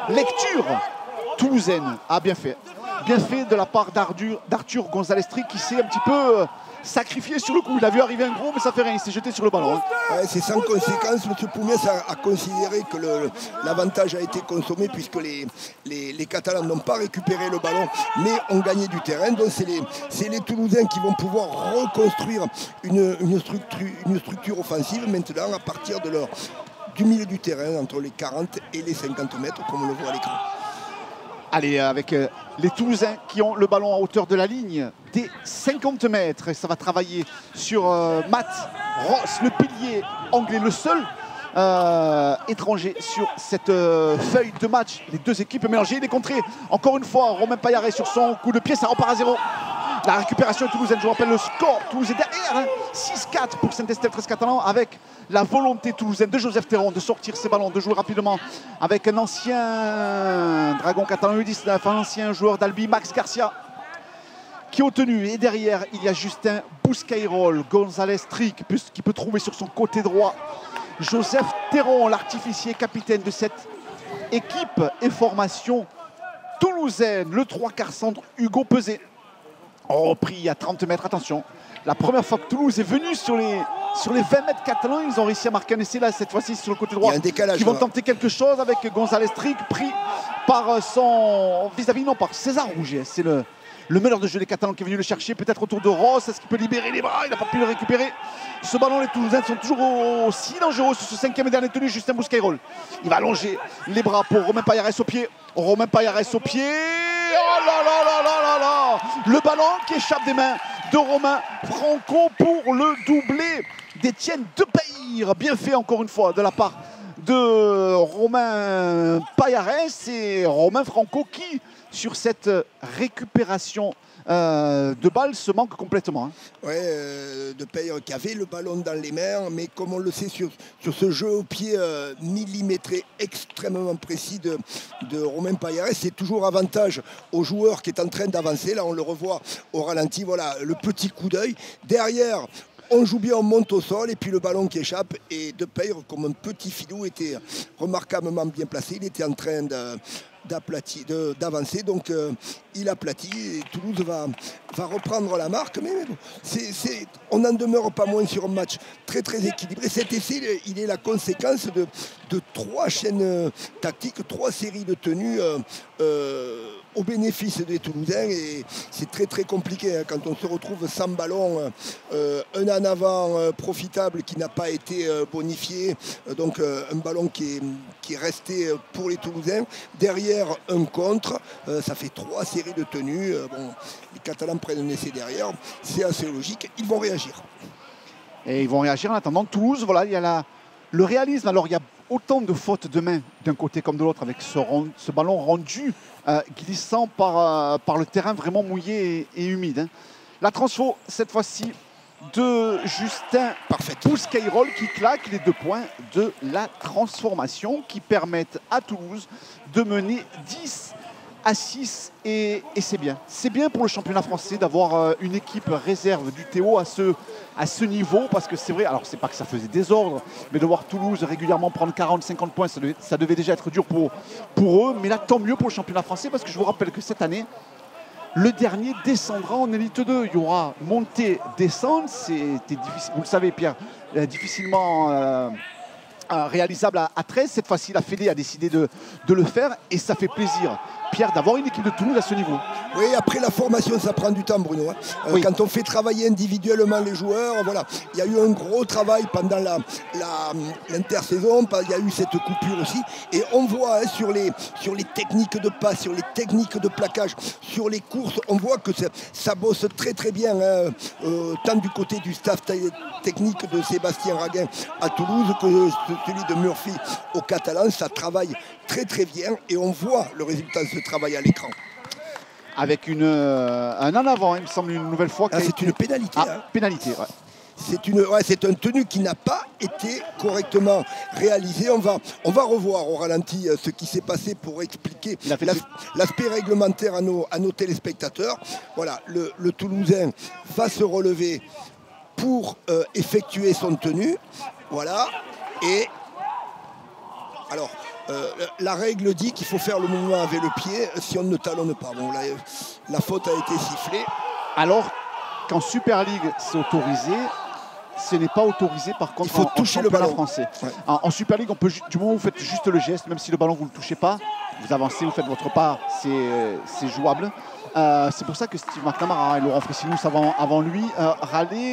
Speaker 1: lecture toulousaine. Ah, bien fait. Bien fait de la part d'Arthur Gonzalez-Tric qui s'est un petit peu sacrifié sur le coup. Il a vu arriver un gros, mais ça fait rien. Il s'est jeté sur le ballon.
Speaker 2: Ouais, c'est sans conséquence. M. Poumès a considéré que l'avantage a été consommé puisque les Catalans n'ont pas récupéré le ballon, mais ont gagné du terrain. Donc c'est les Toulousains qui vont pouvoir reconstruire une structure offensive maintenant à partir du milieu du terrain, entre les 40 et les 50 mètres, comme on le voit à l'écran.
Speaker 1: Allez, avec les Toulousains qui ont le ballon à hauteur de la ligne des 50 mètres. Et ça va travailler sur Matt Ross, le pilier anglais, le seul étranger sur cette feuille de match. Les deux équipes mélangées. Il est contré encore une fois. Romain Payaret sur son coup de pied, ça repart à 0. La récupération toulousaine, je vous rappelle le score toulousain derrière, 6-4 pour Saint-Estèphe 13 catalan, avec la volonté toulousaine de Joseph Théron de sortir ses ballons, de jouer rapidement avec un ancien Dragon catalan U19, un ancien joueur d'Albi, Max Garcia, qui est au tenu. Et derrière, il y a Justin Bouscaïrol, Gonzalez-Tric, qui peut trouver sur son côté droit Joseph Théron, l'artificier capitaine de cette équipe et formation toulousaine. Le 3/4 centre, Hugo Peset. Repris à 30 mètres, attention. La première fois que Toulouse est venue sur les 20 mètres catalans, ils ont réussi à marquer un essai là, cette fois-ci sur le côté droit.
Speaker 2: Il y a un décalage.
Speaker 1: Ils vont tenter quelque chose avec Gonzalez-Tric, pris par son vis-à-vis, non, par César Rouget. C'est le meneur de jeu des Catalans qui est venu le chercher, peut-être autour de Ross. Est-ce qu'il peut libérer les bras? Il n'a pas pu le récupérer. Ce ballon, les Toulousains sont toujours aussi dangereux sur ce 5e et dernier tenu. Justin Bouscaïrol, il va allonger les bras pour Romain Payares au pied. Romain Payares au pied. Oh là là là là là là! Le ballon qui échappe des mains de Romain Franco pour le doublé d'Étienne Depaire. Bien fait encore une fois de la part de Romain Payares et Romain Franco qui, sur cette récupération de balle, se manque complètement.
Speaker 2: Ouais, Depaire qui avait le ballon dans les mains, mais comme on le sait sur ce jeu au pied millimétré extrêmement précis de Romain Payares, c'est toujours avantage au joueur qui est en train d'avancer. Là, on le revoit au ralenti. Voilà, le petit coup d'œil. Derrière, on joue bien, on monte au sol et puis le ballon qui échappe. Et Depaire, comme un petit filou, était remarquablement bien placé. Il était en train d'avancer, donc il aplatit et Toulouse va reprendre la marque, mais bon, on n'en demeure pas moins sur un match très très équilibré. Cet essai, il est la conséquence de 3 chaînes tactiques, 3 séries de tenues au bénéfice des Toulousains et c'est très très compliqué hein, quand on se retrouve sans ballon, un en avant profitable qui n'a pas été bonifié, donc un ballon qui est resté pour les Toulousains. Derrière un contre, ça fait 3 séries de tenues. Bon, les Catalans prennent un essai derrière, c'est assez logique, ils vont réagir.
Speaker 1: Et ils vont réagir en attendant. Toulouse, voilà, il y a le réalisme. Alors il y a autant de fautes de main d'un côté comme de l'autre avec ce ballon rendu glissant par le terrain vraiment mouillé et humide. Hein. La transfo, cette fois-ci, de Justin Bouscaïrol qui claque les 2 points de la transformation qui permettent à Toulouse de mener 10-6 et c'est bien. C'est bien pour le championnat français d'avoir une équipe réserve du Théo à ce niveau parce que c'est vrai, alors c'est pas que ça faisait désordre, mais de voir Toulouse régulièrement prendre 40-50 points, ça devait déjà être dur pour eux, mais là tant mieux pour le championnat français parce que je vous rappelle que cette année, le dernier descendra en Élite 2. Il y aura montée, descente. C'était difficile, vous le savez Pierre, difficilement réalisable à 13. Cette fois-ci, la Fédé a décidé de le faire et ça fait plaisir, Pierre, d'avoir une équipe de Toulouse à ce niveau.
Speaker 2: Oui, après la formation, ça prend du temps, Bruno. Hein. Oui. Quand on fait travailler individuellement les joueurs, voilà, il y a eu un gros travail pendant l'intersaison. Il y a eu cette coupure aussi. Et on voit hein, sur les techniques de passe, sur les techniques de plaquage, sur les courses, on voit que ça bosse très très bien, hein, tant du côté du staff technique de Sébastien Raguin à Toulouse que celui de Murphy au Catalan. Ça travaille très très bien et on voit le résultat de ce travail à l'écran.
Speaker 1: Avec un en avant, il me semble, une nouvelle fois.
Speaker 2: C'est une pénalité. Hein.
Speaker 1: Pénalité, ouais.
Speaker 2: C'est un tenue qui n'a pas été correctement réalisé. On va revoir au ralenti ce qui s'est passé pour expliquer l'aspect réglementaire à nos téléspectateurs. Voilà, le Toulousain va se relever pour effectuer son tenue. Voilà. Et alors, la règle dit qu'il faut faire le mouvement avec le pied si on ne talonne pas. Bon, là, la faute a été sifflée.
Speaker 1: Alors qu'en Super League, c'est autorisé, ce n'est pas autorisé par contre.
Speaker 2: Il faut toucher le ballon
Speaker 1: français. Ouais. En Super League, on peut, du moment où vous faites juste le geste, même si le ballon vous ne le touchez pas, vous avancez, vous faites votre part, c'est jouable. C'est pour ça que Steve McNamara et Laurent Fressinous avant lui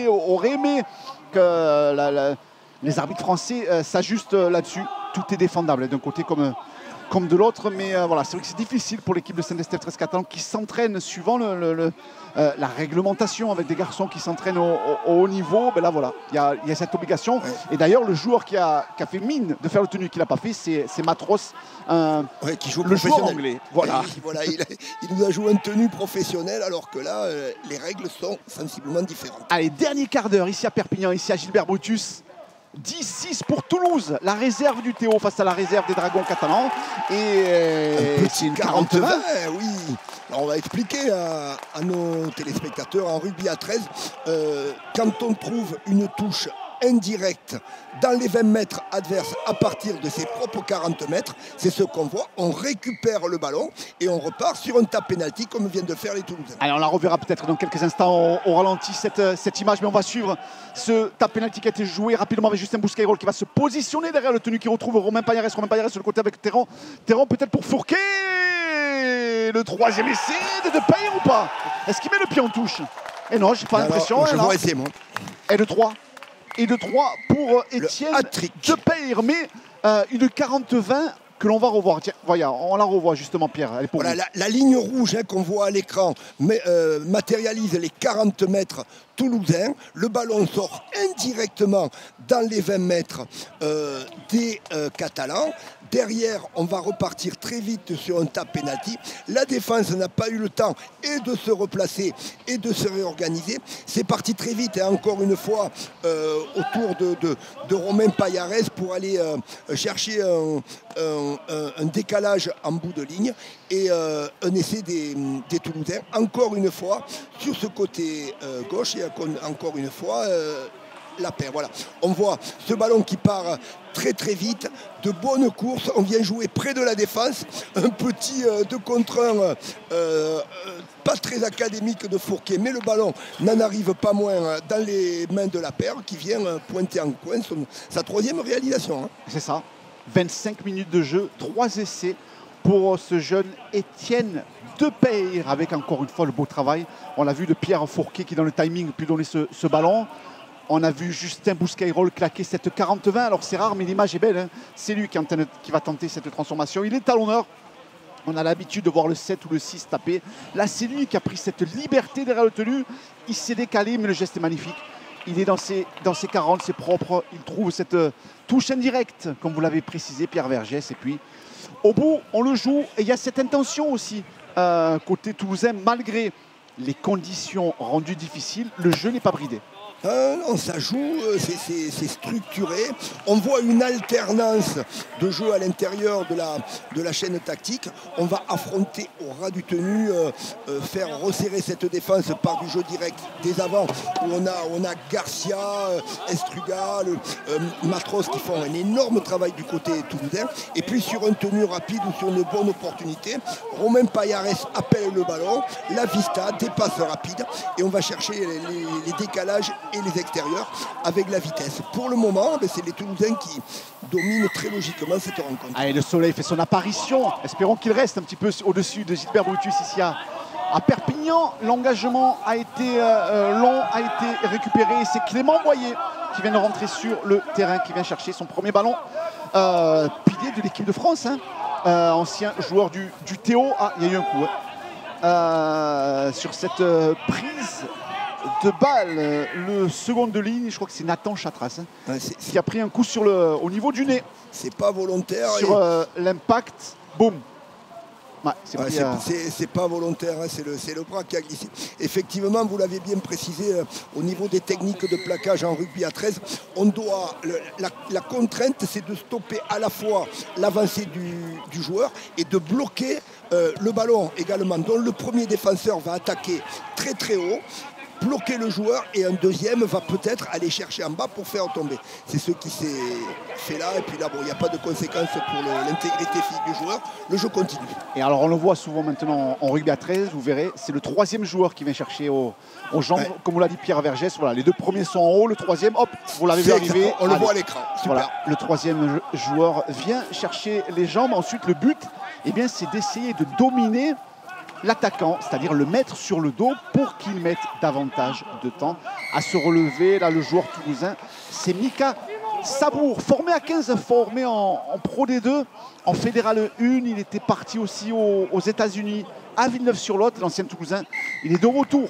Speaker 1: auraient aimé que les arbitres français s'ajustent là-dessus. Tout est défendable d'un côté comme de l'autre, mais voilà, c'est vrai que c'est difficile pour l'équipe de Saint-Estèphe 13 Catalan qui s'entraîne suivant la réglementation avec des garçons qui s'entraînent au haut niveau. Ben là voilà, il y a cette obligation. Ouais. Et d'ailleurs, le joueur qui a fait mine de faire le tenue qu'il n'a pas fait, c'est Matros,
Speaker 2: qui joue
Speaker 1: le joueur anglais. Voilà.
Speaker 2: Il nous a joué un tenue professionnel alors que là, les règles sont sensiblement différentes.
Speaker 1: Allez, dernier quart d'heure ici à Perpignan, ici à Gilbert Brutus. 10-6 pour Toulouse, la réserve du Théo face à la réserve des Dragons catalans. Et
Speaker 2: c'est une 40-20, oui. Alors on va expliquer à nos téléspectateurs en rugby à 13, quand on trouve une touche indirecte dans les 20 mètres adverses à partir de ses propres 40 mètres, c'est ce qu'on voit, on récupère le ballon et on repart sur un tap pénalty comme viennent de faire les Toulousains.
Speaker 1: Alors on la reverra peut-être dans quelques instants au ralenti cette image, mais on va suivre ce tap pénalty qui a été joué rapidement avec Justin Bouscaïrol qui va se positionner derrière le tenue qui retrouve Romain Payares sur le côté avec Théron peut-être pour Fourquet. Le troisième essai de Depayre ou pas? Est-ce qu'il met le pied en touche? Et non, j'ai pas l'impression.
Speaker 2: Je vois essayer moi.
Speaker 1: Et le 3 pour Étienne Depayre, mais une 40-20 que l'on va revoir. Tiens, voyons, on la revoit justement, Pierre. Elle est pour
Speaker 2: voilà, la ligne rouge qu'on voit à l'écran matérialise les 40 mètres toulousains. Le ballon sort indirectement dans les 20 mètres des Catalans. Derrière, on va repartir très vite sur un tap penalty. La défense n'a pas eu le temps et de se replacer et de se réorganiser. C'est parti très vite, hein, encore une fois, autour de Romain Payares pour aller chercher un décalage en bout de ligne et un essai des Toulousains. Encore une fois, sur ce côté gauche et encore une fois... la paire, voilà. On voit ce ballon qui part très très vite, de bonnes courses, on vient jouer près de la défense, un petit 2 contre 1 pas très académique de Fourquet, mais le ballon n'en arrive pas moins dans les mains de la paire qui vient pointer en coin sa troisième réalisation. Hein.
Speaker 1: C'est ça, 25 minutes de jeu, 3 essais pour ce jeune Étienne De Peyre avec encore une fois le beau travail. On l'a vu de Pierre Fourquet qui dans le timing peut donner ce ballon. On a vu Justin Bouscaïrol claquer cette 40-20. Alors c'est rare mais l'image est belle. Hein. C'est lui qui va tenter cette transformation. Il est talonneur. On a l'habitude de voir le 7 ou le 6 taper. Là c'est lui qui a pris cette liberté derrière le tenu. Il s'est décalé mais le geste est magnifique. Il est dans ses 40, c'est propre. Il trouve cette touche indirecte, comme vous l'avez précisé, Pierre Vergès. Et puis, au bout, on le joue. Et il y a cette intention aussi, côté toulousain, malgré les conditions rendues difficiles, le jeu n'est pas bridé.
Speaker 2: Non, ça joue, c'est structuré. On voit une alternance de jeu à l'intérieur de la chaîne tactique. On va affronter au ras du tenu, faire resserrer cette défense par du jeu direct des avants où on a Garcia, Estrugal, Matros qui font un énorme travail du côté toulousain. Et puis sur un tenu rapide ou sur une bonne opportunité, Romain Payares appelle le ballon, la vista, des passes rapides et on va chercher les décalages et les extérieurs avec la vitesse. Pour le moment, c'est les Toulousains qui dominent très logiquement cette rencontre.
Speaker 1: Allez, le soleil fait son apparition. Espérons qu'il reste un petit peu au-dessus de Gilbert Brutus ici à Perpignan. L'engagement a été long, a été récupéré. C'est Clément Boyer qui vient de rentrer sur le terrain, qui vient chercher son premier ballon. Pilier de l'équipe de France, hein. Ancien joueur du Théo. Ah, il y a eu un coup. Hein. Sur cette prise de balle, le second de ligne, je crois que c'est Nathan Chatras, hein, qui a pris un coup au niveau du nez.
Speaker 2: C'est pas volontaire.
Speaker 1: Sur l'impact, boum. Ouais,
Speaker 2: c'est pas volontaire, hein, c'est le bras qui a glissé. Effectivement, vous l'avez bien précisé, au niveau des techniques de plaquage en rugby à 13, on doit, la contrainte, c'est de stopper à la fois l'avancée du joueur et de bloquer le ballon également, dont le premier défenseur va attaquer très très haut, bloquer le joueur et un deuxième va peut-être aller chercher en bas pour faire tomber. C'est ce qui s'est fait là. Et puis là, bon, il n'y a pas de conséquences pour l'intégrité physique du joueur. Le jeu continue.
Speaker 1: Et alors, on le voit souvent maintenant en rugby à 13, vous verrez, c'est le troisième joueur qui vient chercher aux jambes, ouais. Comme vous l'a dit Pierre Vergès. Voilà, les deux premiers sont en haut, le troisième, hop, vous l'avez vu arriver.
Speaker 2: On le voit à l'écran.
Speaker 1: Voilà, le troisième joueur vient chercher les jambes. Ensuite, le but, eh bien, c'est d'essayer de dominer l'attaquant, c'est-à-dire le mettre sur le dos pour qu'il mette davantage de temps à se relever. Là, le joueur toulousain, c'est Mika Sabour, formé à 15, formé en Pro D2, en Fédéral 1. Il était parti aussi aux États-Unis, à Villeneuve-sur-Lot, l'ancien toulousain. Il est de retour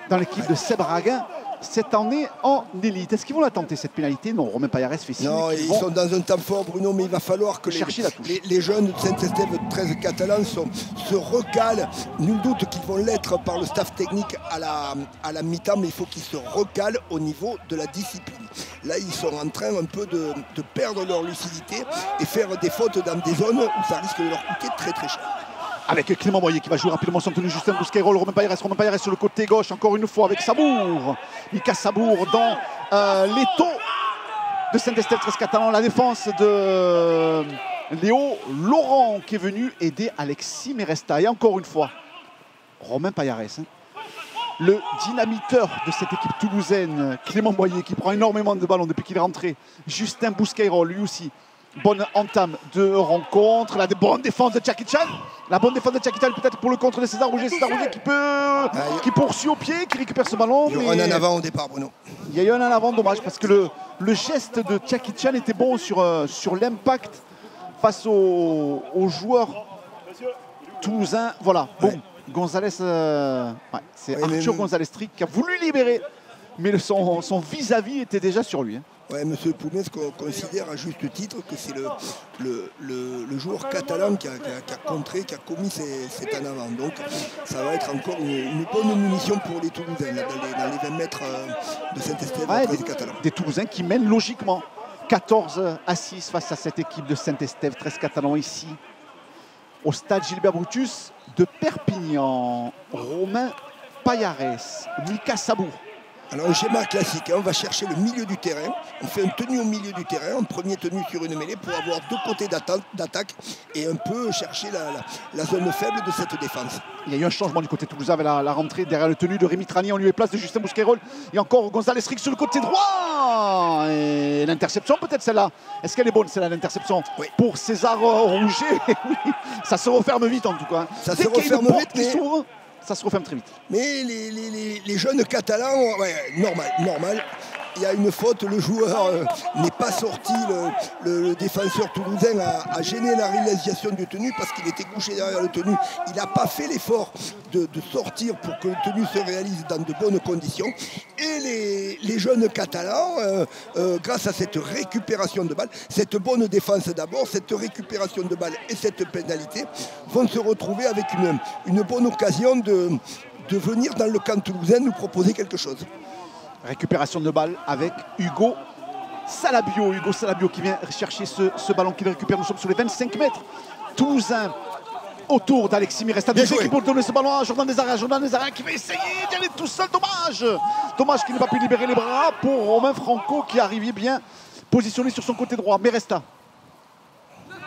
Speaker 1: dans l'équipe de Seb Raguin cette année en élite. Est-ce qu'ils vont la tenter cette pénalité? Non, Romain Payares fait signe.
Speaker 2: Non, ils sont dans un temps fort, Bruno, mais il va falloir que les jeunes de Saint-Estève 13 catalans se recalent. Nul doute qu'ils vont l'être par le staff technique à la mi-temps, mais il faut qu'ils se recalent au niveau de la discipline. Là, ils sont en train un peu de perdre leur lucidité et faire des fautes dans des zones où ça risque de leur coûter très très cher.
Speaker 1: Avec Clément Boyer qui va jouer rapidement son tenu, Justin Bouscaïrol, Romain Payares sur le côté gauche, encore une fois avec Sabour. Mika Sabour dans l'étau de Saint-Estève 13 catalan. La défense de Léo Laurent qui est venu aider Alexis Meresta. Et encore une fois, Romain Payares, hein, le dynamiteur de cette équipe toulousaine, Clément Boyer qui prend énormément de ballons depuis qu'il est rentré. Justin Bouscaïrol, lui aussi. Bonne entame de rencontre, la bonne défense de Tchakichan. La bonne défense de Tchakichan peut-être pour le contre de César Rouget. César Rouget qui poursuit au pied, qui récupère ce ballon.
Speaker 2: Il y aura un en avant au départ, Bruno.
Speaker 1: Il y a eu un en avant, dommage, parce que le geste de Tchakichan était bon sur l'impact face aux joueurs toulousains. Voilà, bon, Gonzalez, c'est Arthur Gonzalez-Strick qui a voulu libérer, mais son vis-à-vis était déjà sur lui. Hein.
Speaker 2: Ouais, M. Poumez considère à juste titre que c'est le joueur catalan qui a contré, qui a commis cet en avant. Donc ça va être encore une bonne munition pour les Toulousains là, dans les 20 mètres de Saint-Estève, catalan.
Speaker 1: Des Toulousains qui mènent logiquement 14-6 face à cette équipe de Saint-Estève 13 catalan ici au stade Gilbert Brutus de Perpignan. Romain Payares, Mika Sabour
Speaker 2: Alors un schéma classique, hein, on va chercher le milieu du terrain, on fait une tenue au milieu du terrain, en premier tenue sur une mêlée pour avoir deux côtés d'attaque et un peu chercher la zone faible de cette défense.
Speaker 1: Il y a eu un changement du côté toulousain avec la rentrée derrière le tenue de Rémi Trani en lieu et place de Justin Bousquerolles. Et encore Gonzalez Rick sur le côté droit. Et l'interception peut-être celle-là. Est-ce qu'elle est bonne celle-là, l'interception?
Speaker 2: Oui.
Speaker 1: Pour César Rouget. Oui, ça se referme vite en tout cas.
Speaker 2: Ça se referme vite, mais...
Speaker 1: ça se referme très vite.
Speaker 2: Mais les jeunes Catalans, ouais, normal. Il y a une faute, le joueur n'est pas sorti, le défenseur toulousain a gêné la réalisation du tenu parce qu'il était couché derrière le tenu. Il n'a pas fait l'effort de sortir pour que le tenu se réalise dans de bonnes conditions. Et les jeunes Catalans, grâce à cette récupération de balles, cette bonne défense d'abord, cette récupération de balles et cette pénalité, vont se retrouver avec une bonne occasion de venir dans le camp toulousain nous proposer quelque chose.
Speaker 1: Récupération de balle avec Hugo Salabio. Hugo Salabio qui vient chercher ce ballon qu'il récupère. Nous sommes sur les 25 mètres. Toulousain autour d'Alexis Miresta. Qui peut donner ce ballon à Jordan Desarets. Jordan Desarets qui va essayer d'y aller tout seul. Dommage qu'il n'a pas pu libérer les bras pour Romain Franco qui arrivait bien positionné sur son côté droit. Miresta.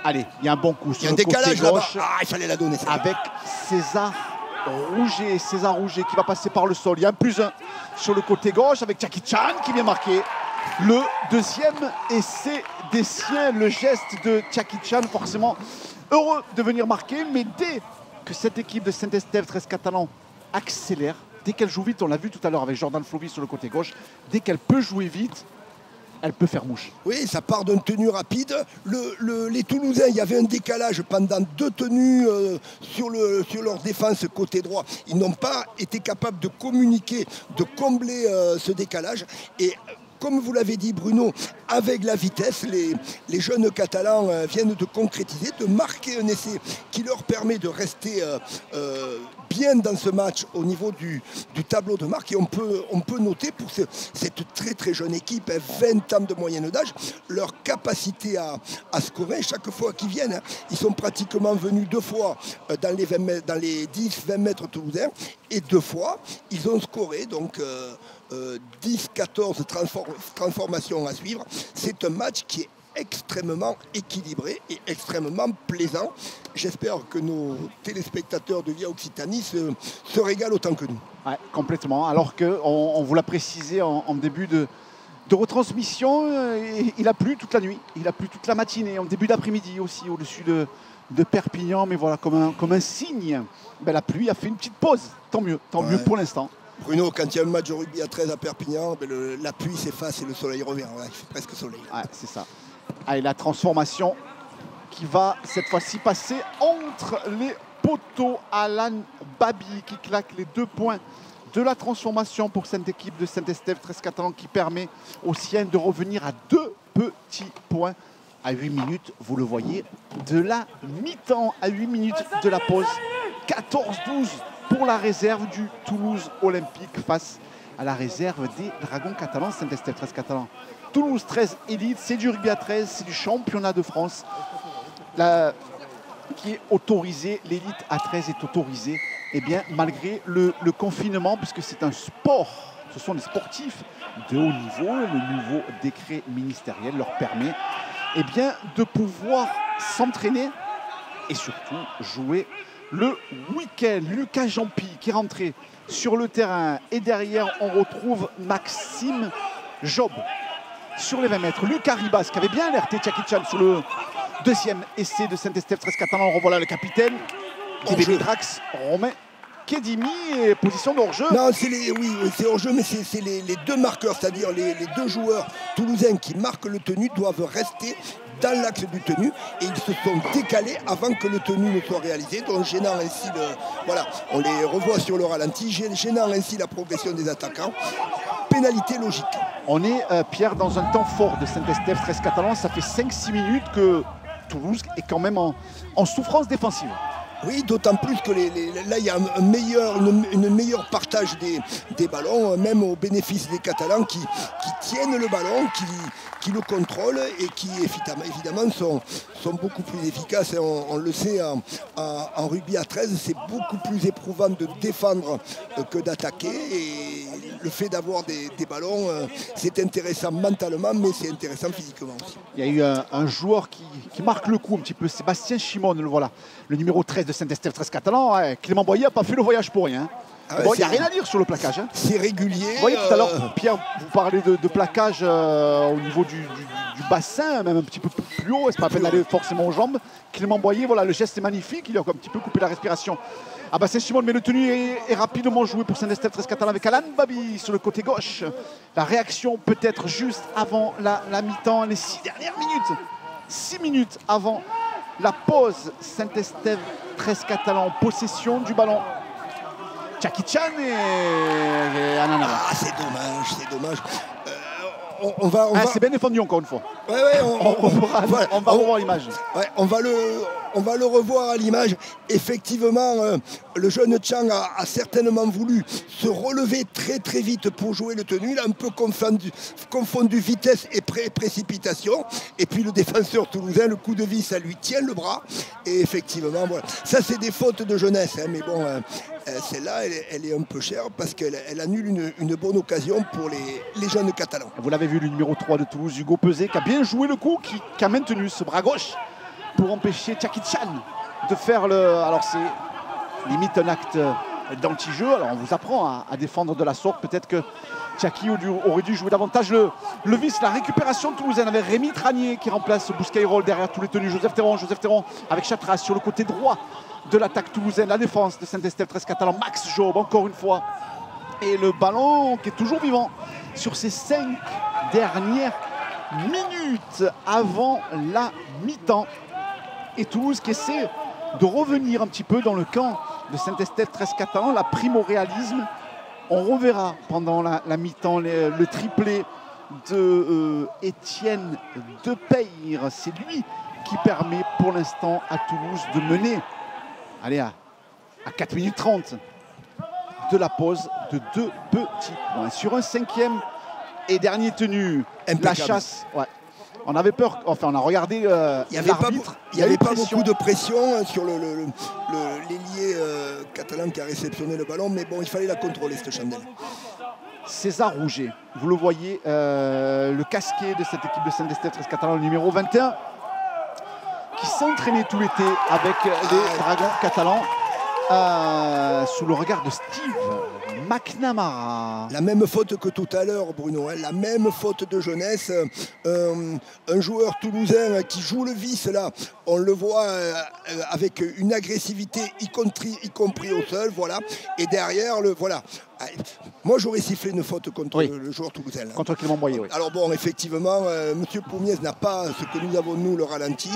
Speaker 1: Allez, il y a un bon coup sur le côté gauche.
Speaker 2: Ah, il fallait la donner.
Speaker 1: Avec César Rouget qui va passer par le sol. Il y a un +1 sur le côté gauche avec Jackie Chan qui vient marquer le deuxième essai des siens. Le geste de Jackie Chan, forcément heureux de venir marquer. Mais dès que cette équipe de Saint-Estève 13 Catalans accélère, dès qu'elle joue vite, on l'a vu tout à l'heure avec Jordan Flovy sur le côté gauche, dès qu'elle peut jouer vite, elle peut faire mouche.
Speaker 2: Oui, ça part d'une tenue rapide. Les Toulousains, il y avait un décalage pendant deux tenues sur leur défense côté droit. Ils n'ont pas été capables de communiquer, de combler ce décalage. Et comme vous l'avez dit Bruno, avec la vitesse, les jeunes Catalans viennent de concrétiser, de marquer un essai qui leur permet de rester bien dans ce match au niveau du tableau de marque. Et on peut noter pour cette très très jeune équipe, 20 ans de moyenne d'âge, leur capacité à scorer chaque fois qu'ils viennent. Ils sont pratiquement venus 2 fois dans les 10-20 mètres toulousains et 2 fois ils ont scoré. Donc 10-14 transformations à suivre. C'est un match qui est extrêmement équilibré et extrêmement plaisant. J'espère que nos téléspectateurs de Via Occitanie se régalent autant que nous.
Speaker 1: Ouais, complètement. Alors qu'on vous l'a précisé en début de retransmission, il a plu toute la nuit, il a plu toute la matinée, en début d'après-midi aussi au-dessus de Perpignan. Mais voilà, comme un signe, la pluie a fait une petite pause. Tant mieux pour l'instant.
Speaker 2: Bruno, quand il y a un match de rugby à 13 à Perpignan, la pluie s'efface et le soleil revient. Ouais, il fait presque soleil.
Speaker 1: Ouais, c'est ça. Allez, la transformation qui va cette fois-ci passer entre les poteaux. Alan Babi qui claque les 2 points de la transformation pour cette équipe de Saint-Estève 13 Catalans qui permet aux siens de revenir à 2 petits points à 8 minutes, vous le voyez, de la mi-temps, à 8 minutes de la pause. 14-12 pour la réserve du Toulouse Olympique face à la réserve des Dragons catalans. Saint-Estève 13 Catalans. Toulouse 13 élite, c'est du rugby à 13, c'est du championnat de France qui est autorisé. L'élite à 13 est autorisée, malgré le confinement, puisque c'est un sport. Ce sont des sportifs de haut niveau. Le nouveau décret ministériel leur permet de pouvoir s'entraîner et surtout jouer le week-end. Lucas Jampi qui est rentré sur le terrain. Et derrière, on retrouve Maxime Job sur les 20 mètres. Lucas Ribas qui avait bien alerté Jackie Chan sur le deuxième essai de Saint-Estève 13 Catalans. On revoit là le capitaine des Drax, Romain Kedimi, et position de hors-jeu.
Speaker 2: Non, c'est hors-jeu, mais c'est les 2 marqueurs, c'est-à-dire les 2 joueurs toulousains qui marquent le tenu doivent rester dans l'axe du tenu et ils se sont décalés avant que le tenu ne soit réalisé, donc gênant ainsi on les revoit sur le ralenti, gênant ainsi la progression des attaquants. Pénalité logique.
Speaker 1: On est, Pierre, dans un temps fort de Saint-Estève 13 Catalans. Ça fait 5-6 minutes que Toulouse est quand même en souffrance défensive.
Speaker 2: Oui, d'autant plus que là, il y a une meilleure partage des ballons, même au bénéfice des Catalans qui tiennent le ballon, qui le contrôlent et qui évidemment sont beaucoup plus efficaces. Et on le sait, en rugby à 13, c'est beaucoup plus éprouvant de défendre que d'attaquer. Et le fait d'avoir des ballons, c'est intéressant mentalement, mais c'est intéressant physiquement aussi.
Speaker 1: Il y a eu un joueur qui marque le coup un petit peu, Sébastien Chimone, le voilà, le numéro 13 de Saint-Estève, 13 catalan. Ouais, Clément Boyer n'a pas fait le voyage pour rien. Bon, il n'y a rien à dire sur le plaquage. Hein.
Speaker 2: C'est régulier.
Speaker 1: Vous voyez tout à l'heure, Pierre, vous parlez de plaquage au niveau du bassin, même un petit peu plus haut. C'est pas la peine d'aller forcément aux jambes. Clément Boyer, voilà, le geste est magnifique. Il a un petit peu coupé la respiration. Ah bah c'est Simon, mais le tenue est rapidement joué pour Saint-Estève 13 catalan avec Alan Babi sur le côté gauche. La réaction peut-être juste avant la mi-temps, les 6 dernières minutes. 6 minutes avant la pause. Saint-Estève 13 catalan en possession du ballon. Jackie Chan et Anana.
Speaker 2: Ah, c'est dommage.
Speaker 1: C'est bien défendu encore une fois.
Speaker 2: Ouais,
Speaker 1: on va revoir l'image.
Speaker 2: Ouais, on va le revoir à l'image. Effectivement, le jeune Chang a certainement voulu se relever très vite pour jouer le tenue. Il a un peu confondu vitesse et précipitation. Et puis le défenseur toulousain, le coup de vis, ça lui tient le bras. Et effectivement, voilà. Ça, c'est des fautes de jeunesse. Hein, mais bon, celle-là, elle est un peu chère parce qu'elle annule une bonne occasion pour les jeunes catalans.
Speaker 1: Vous l'avez vu, le numéro 3 de Toulouse, Hugo Pesé, qui a bien joué le coup, qui a maintenu ce bras gauche pour empêcher Jackie Chan de faire le... Alors c'est limite un acte d'anti-jeu. Alors on vous apprend à défendre de la sorte. Peut-être que Jackie aurait dû jouer davantage le vice. La récupération toulousaine avec Rémi Tranier qui remplace Bouscaïrol derrière tous les tenus. Joseph Théron avec Chatras sur le côté droit de l'attaque toulousaine. La défense de Saint-Estève 13 catalan. Max Job encore une fois. Et le ballon qui est toujours vivant sur ces 5 dernières minutes avant la mi-temps. Et Toulouse qui essaie de revenir un petit peu dans le camp de Saint-Estève 13 catalan, la prime au réalisme. On reverra pendant la mi-temps le triplé de Étienne Depeyre. C'est lui qui permet pour l'instant à Toulouse de mener à 4 minutes 30 de la pause de 2 petits points. Sur un 5e et dernier tenu, impeccable. La chasse. Ouais. On avait peur, enfin on a regardé
Speaker 2: il n'y avait pas beaucoup de pression sur l'ailier catalan qui a réceptionné le ballon, mais bon, il fallait la contrôler cette chandelle.
Speaker 1: César Rouget, vous le voyez, le casqué de cette équipe de Saint-Estève 13 catalan, le numéro 21, qui s'est entraîné tout l'été avec les Dragons catalans sous le regard de Steve McNamara.
Speaker 2: La même faute que tout à l'heure, Bruno, hein, la même faute de jeunesse. Un joueur toulousain qui joue le vice, là, on le voit avec une agressivité, y compris au sol, voilà. Et derrière, voilà. Moi, j'aurais sifflé une faute contre le joueur toulousain. Là.
Speaker 1: Contre Clément Boyer, oui.
Speaker 2: Alors bon, effectivement, M. Poumiez n'a pas ce que nous avons, nous, le ralenti.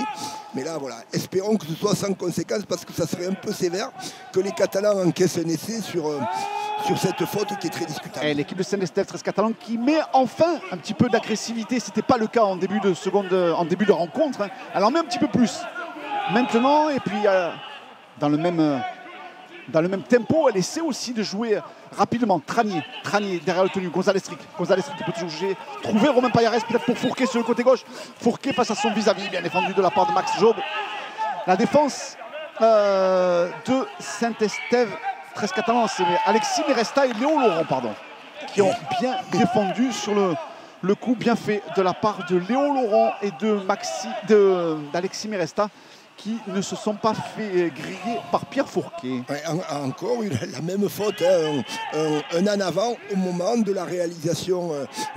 Speaker 2: Mais là, voilà, espérons que ce soit sans conséquence parce que ça serait un peu sévère que les Catalans encaissent un essai sur cette faute qui est très discutable.
Speaker 1: Et l'équipe de Saint-Estève 13 catalan qui met enfin un petit peu d'agressivité. Ce n'était pas le cas en début de rencontre. Hein. Elle en met un petit peu plus maintenant. Et puis, dans le même tempo, elle essaie aussi de jouer rapidement. Tranier derrière le tenue. Gonzalez Strick qui peut toujours jouer. Trouver Romain Payares peut-être pour Fourquet sur le côté gauche. Fourquet face à son vis-à-vis, bien défendu de la part de Max Job. La défense de Saint-Estève 13 catalan, c'est Alexis Meresta et Léo Laurent, qui ont bien défendu sur le coup bien fait de la part de Léo Laurent et d'Alexis Meresta, qui ne se sont pas fait griller par Pierre Fourquet.
Speaker 2: Ouais, encore la même faute, hein, un en avant au moment de la réalisation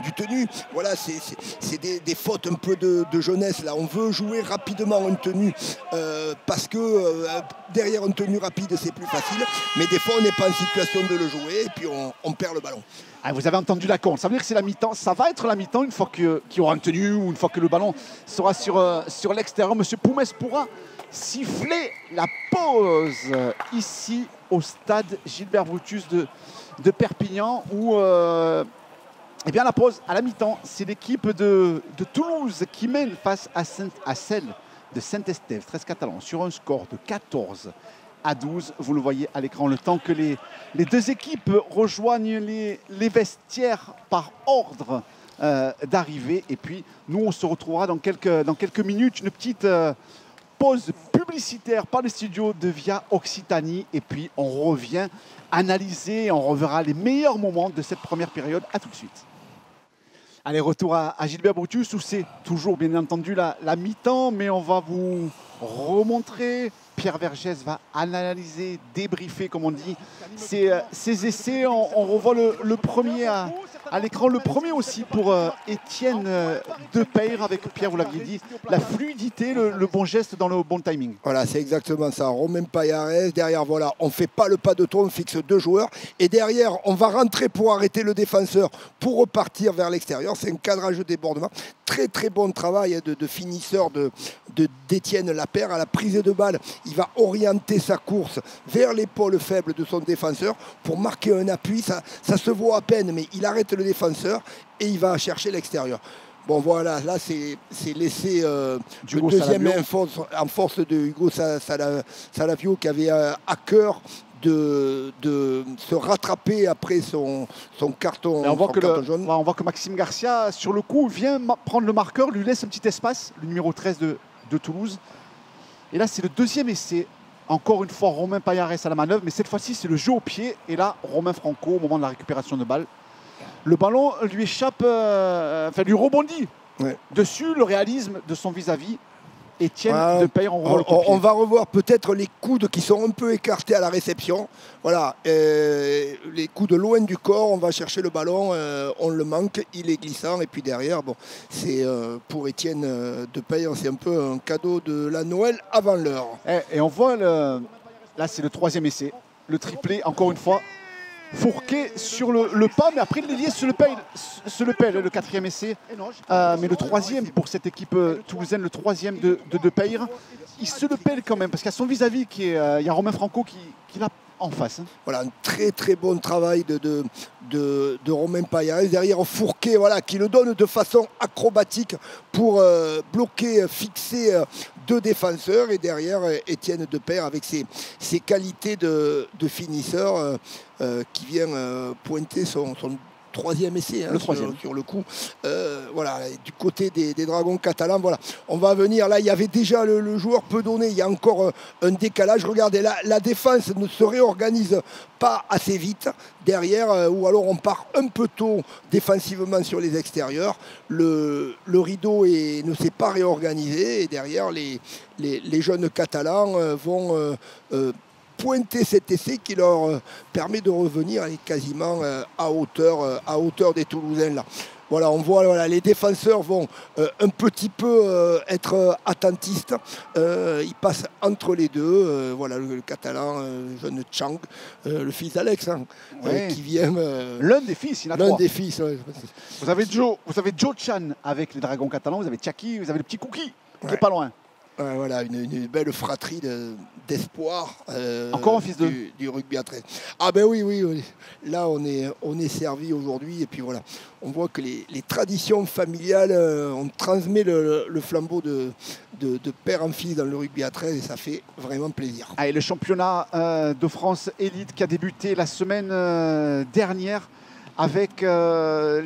Speaker 2: du tenue. Voilà, c'est des fautes un peu de jeunesse. Là, on veut jouer rapidement un tenue parce que derrière un tenue rapide, c'est plus facile. Mais des fois, on n'est pas en situation de le jouer et puis on perd le ballon.
Speaker 1: Ah, vous avez entendu la compte, ça veut dire que c'est la mi-temps. Ça va être la mi-temps une fois qu'il y aura un tenue ou une fois que le ballon sera sur l'extérieur. Monsieur Poumès pourra siffler la pause ici au stade Gilbert Brutus de Perpignan où eh bien, la pause à la mi-temps, c'est l'équipe de Toulouse qui mène face à celle de Saint-Estève 13 catalan sur un score de 14-12. Vous le voyez à l'écran, le temps que les deux équipes rejoignent les vestiaires par ordre d'arrivée. Et puis nous, on se retrouvera dans quelques minutes, une petite pause publicitaire. publicitaire par les studios de Via Occitanie. Et puis, on revient analyser, on reverra les meilleurs moments de cette première période. À tout de suite. Allez, retour à Gilbert Brutus, où c'est toujours, bien entendu, la mi-temps. Mais on va vous remontrer. Pierre Vergès va analyser, débriefer, comme on dit, ses essais. On revoit le premier à l'écran, le premier aussi pour Étienne Depeyre, avec Pierre, vous l'aviez dit, la fluidité, le bon geste dans le bon timing.
Speaker 2: Voilà, c'est exactement ça. Romain Payares, derrière, voilà, on ne fait pas le pas de trop, on fixe 2 joueurs. Et derrière, on va rentrer pour arrêter le défenseur, pour repartir vers l'extérieur. C'est un cadrage de débordement. Très, très bon travail de finisseur d'Étienne Lapère à la prise de balle. Il va orienter sa course vers l'épaule faible de son défenseur pour marquer un appui. Ça se voit à peine, mais il arrête le défenseur et il va chercher l'extérieur. Bon, voilà, là, c'est l'essai du deuxième en force de Hugo Salavio, qui avait à cœur de se rattraper après son carton, jaune.
Speaker 1: On voit que Maxime Garcia, sur le coup, vient prendre le marqueur, lui laisse un petit espace, le numéro 13 de Toulouse. Et là, c'est le deuxième essai. Encore une fois, Romain Payares à la manœuvre, mais cette fois-ci, c'est le jeu au pied. Et là, Romain Franco, au moment de la récupération de balle, le ballon lui échappe, lui rebondit dessus, le réalisme de son vis-à-vis. Étienne Depeyre,
Speaker 2: on va revoir peut-être les coudes qui sont un peu écartés à la réception. Voilà, les coudes loin du corps, on va chercher le ballon, on le manque, il est glissant. Et puis derrière, bon, c'est pour Étienne Depeyre, c'est un peu un cadeau de la Noël avant l'heure.
Speaker 1: Et on voit, là c'est le troisième essai, le triplé, encore une fois. Fourquet sur le pas, mais après l'ailier se le pèle, le quatrième essai. Mais le troisième pour cette équipe toulousaine, le troisième de Depeyre, il se le pèle quand même, parce qu'il y a son vis-à-vis, il y a Romain Franco qui l'a en face.
Speaker 2: Voilà, un très très bon travail de Romain Payares. Derrière Fourquet, voilà, qui le donne de façon acrobatique pour bloquer, fixer 2 défenseurs. Et derrière, Étienne Depeyre avec ses qualités de finisseur qui vient pointer son troisième essai,
Speaker 1: le troisième.
Speaker 2: Sur le coup. Voilà, du côté des Dragons catalans, voilà. On va venir, là, il y avait déjà le joueur peu donné, il y a encore un décalage. Regardez, la défense ne se réorganise pas assez vite derrière, ou alors on part un peu tôt défensivement sur les extérieurs. Le rideau ne s'est pas réorganisé, et derrière, les jeunes catalans vont pointer cet essai qui leur permet de revenir quasiment à hauteur des Toulousains là. Voilà, on voit, voilà, les défenseurs vont un petit peu être attentistes. Ils passent entre les deux. Voilà, le Catalan, jeune Chang, le fils d'Alex, qui vient.
Speaker 1: L'un des fils, il y en a 3.
Speaker 2: L'un des fils, ouais.
Speaker 1: Vous avez Joe Chan avec les Dragons catalans, vous avez Tchaki, vous avez le petit Cookie qui n'est pas loin.
Speaker 2: Voilà, une belle fratrie d'espoir
Speaker 1: encore un fils
Speaker 2: du rugby à 13. Ah ben oui. Là, on est servi aujourd'hui. Et puis voilà, on voit que les traditions familiales, on transmet le flambeau de père en fils dans le rugby à 13 et ça fait vraiment plaisir.
Speaker 1: Allez, le championnat de France élite qui a débuté la semaine dernière avec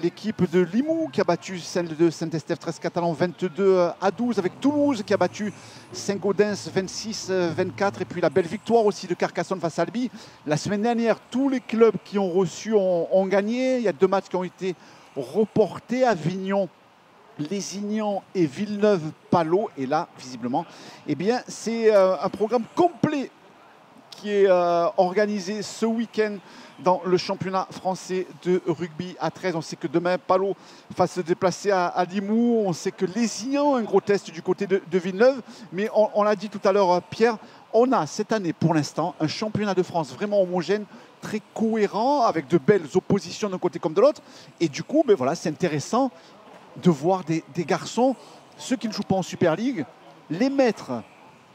Speaker 1: l'équipe de Limoux qui a battu celle de Saint-Estèphe 13 Catalan 22-12, avec Toulouse qui a battu Saint-Gaudens 26-24, et puis la belle victoire aussi de Carcassonne face à Albi. La semaine dernière, tous les clubs qui ont reçu ont gagné. Il y a 2 matchs qui ont été reportés, Avignon, Lézignan et Villeneuve-Palot. Et là, visiblement, eh bien, c'est un programme complet qui est organisé ce week-end dans le championnat français de rugby à 13. On sait que demain, Palot va se déplacer à Limoux. On sait que Lézignan, un gros test du côté de Villeneuve. Mais on l'a dit tout à l'heure, Pierre, on a cette année, pour l'instant, un championnat de France vraiment homogène, très cohérent, avec de belles oppositions d'un côté comme de l'autre. Et du coup, ben voilà, c'est intéressant de voir des garçons, ceux qui ne jouent pas en Super League, les mettre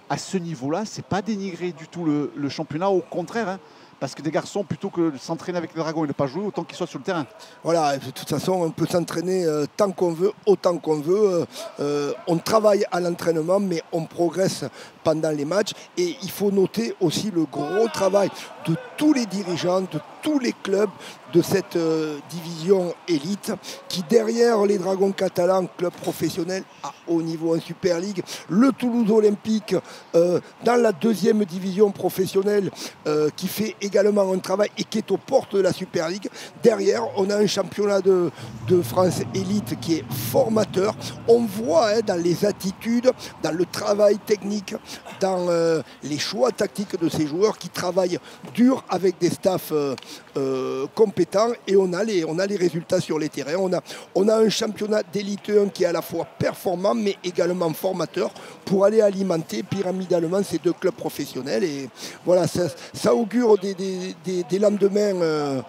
Speaker 1: à ce niveau-là. C'est pas dénigrer du tout le championnat, au contraire, parce que des garçons, plutôt que de s'entraîner avec les Dragons et de ne pas jouer, autant qu'ils soient sur le terrain.
Speaker 2: Voilà, de toute façon, on peut s'entraîner tant qu'on veut, autant qu'on veut. On travaille à l'entraînement, mais on progresse pendant les matchs. Et il faut noter aussi le gros travail de tous les dirigeants, de tous les clubs de cette division élite qui, derrière les Dragons catalans, club professionnel à haut niveau en Super League, le Toulouse Olympique dans la deuxième division professionnelle qui fait également un travail et qui est aux portes de la Super League. Derrière, on a un championnat de France élite qui est formateur. On voit dans les attitudes, dans le travail technique, dans les choix tactiques de ces joueurs qui travaillent dur avec des staffs compétents, et on a les résultats sur les terrains. On a un championnat d'élite 1 qui est à la fois performant mais également formateur pour aller alimenter pyramidalement ces deux clubs professionnels. Et voilà, ça augure des lendemains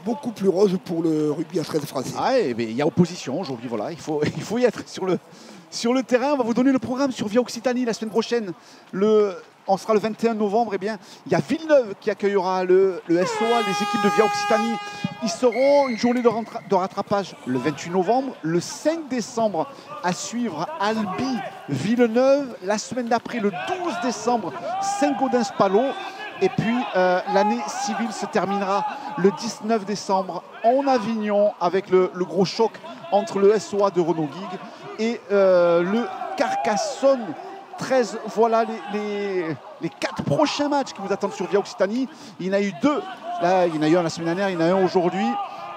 Speaker 2: beaucoup plus roses pour le rugby à 13 français.
Speaker 1: Ah, il y a opposition aujourd'hui, voilà, il faut y être sur le terrain. On va vous donner le programme sur Via Occitanie la semaine prochaine. On sera le 21 novembre. Eh bien, il y a Villeneuve qui accueillera le SOA, les équipes de Via Occitanie. Ils seront une journée de rattrapage le 28 novembre. Le 5 décembre, à suivre Albi Villeneuve. La semaine d'après, le 12 décembre, Saint-Gaudens-Palot. Et puis l'année civile se terminera le 19 décembre en Avignon avec le gros choc entre le SOA de Renaud Guigues et le Carcassonne 13. Voilà les 4 prochains matchs qui vous attendent sur Via Occitanie. Il y en a eu 2. Là, il y en a eu un la semaine dernière, il y en a un aujourd'hui.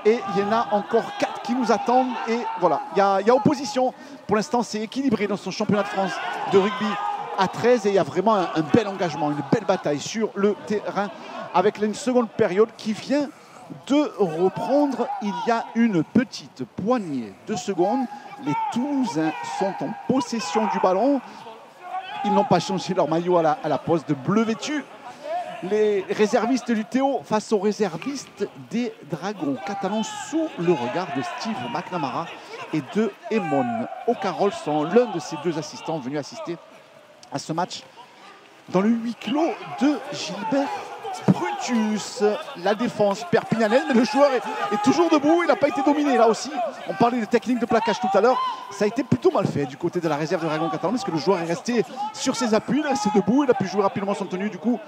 Speaker 1: Et il y en a encore 4 qui nous attendent. Et voilà, il y a opposition. Pour l'instant, c'est équilibré dans son championnat de France de rugby à 13. Et il y a vraiment un bel engagement, une belle bataille sur le terrain avec une seconde période qui vient de reprendre il y a une petite poignée de secondes. Les Toulousains sont en possession du ballon. Ils n'ont pas changé leur maillot à la pose de bleu vêtu. Les réservistes du Théo face aux réservistes des Dragons catalans sous le regard de Steve McNamara et de Eamon O'Carroll, l'un de ces deux assistants venus assister à ce match dans le huis clos de Gilbert Brutus. La défense perpignanaise, mais le joueur est toujours debout. Il n'a pas été dominé là aussi. On parlait de technique de plaquage tout à l'heure. Ça a été plutôt mal fait du côté de la réserve de Dragons catalans parce que le joueur est resté sur ses appuis, il est resté debout, il a pu jouer rapidement son tenue. Du coup,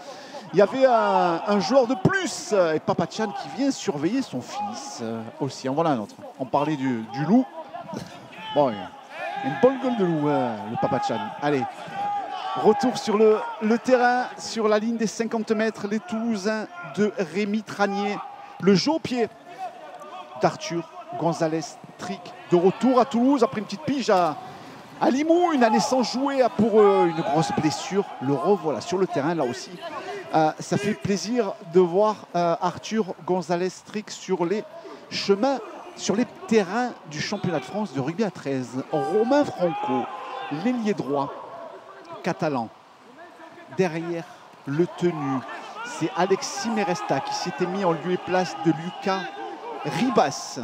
Speaker 1: il y avait un joueur de plus et Papa Chan qui vient surveiller son fils aussi. En voilà un autre. On parlait du loup. Bon, il a une bonne gueule de loup, le Papa Chan. Allez. Retour sur le terrain, sur la ligne des 50 mètres, les Toulousains de Rémi Tranier. Le jeu au pied d'Arthur Gonzalez-Tric. De retour à Toulouse après une petite pige à Limoux, une année sans jouer pour une grosse blessure. Le revoilà sur le terrain là aussi. Ça fait plaisir de voir Arthur Gonzalez-Tric sur les chemins, sur les terrains du championnat de France de rugby à 13. Romain Franco, l'ailier droit catalan. Derrière le tenu, c'est Alexis Meresta qui s'était mis en lieu et place de Lucas Ribas.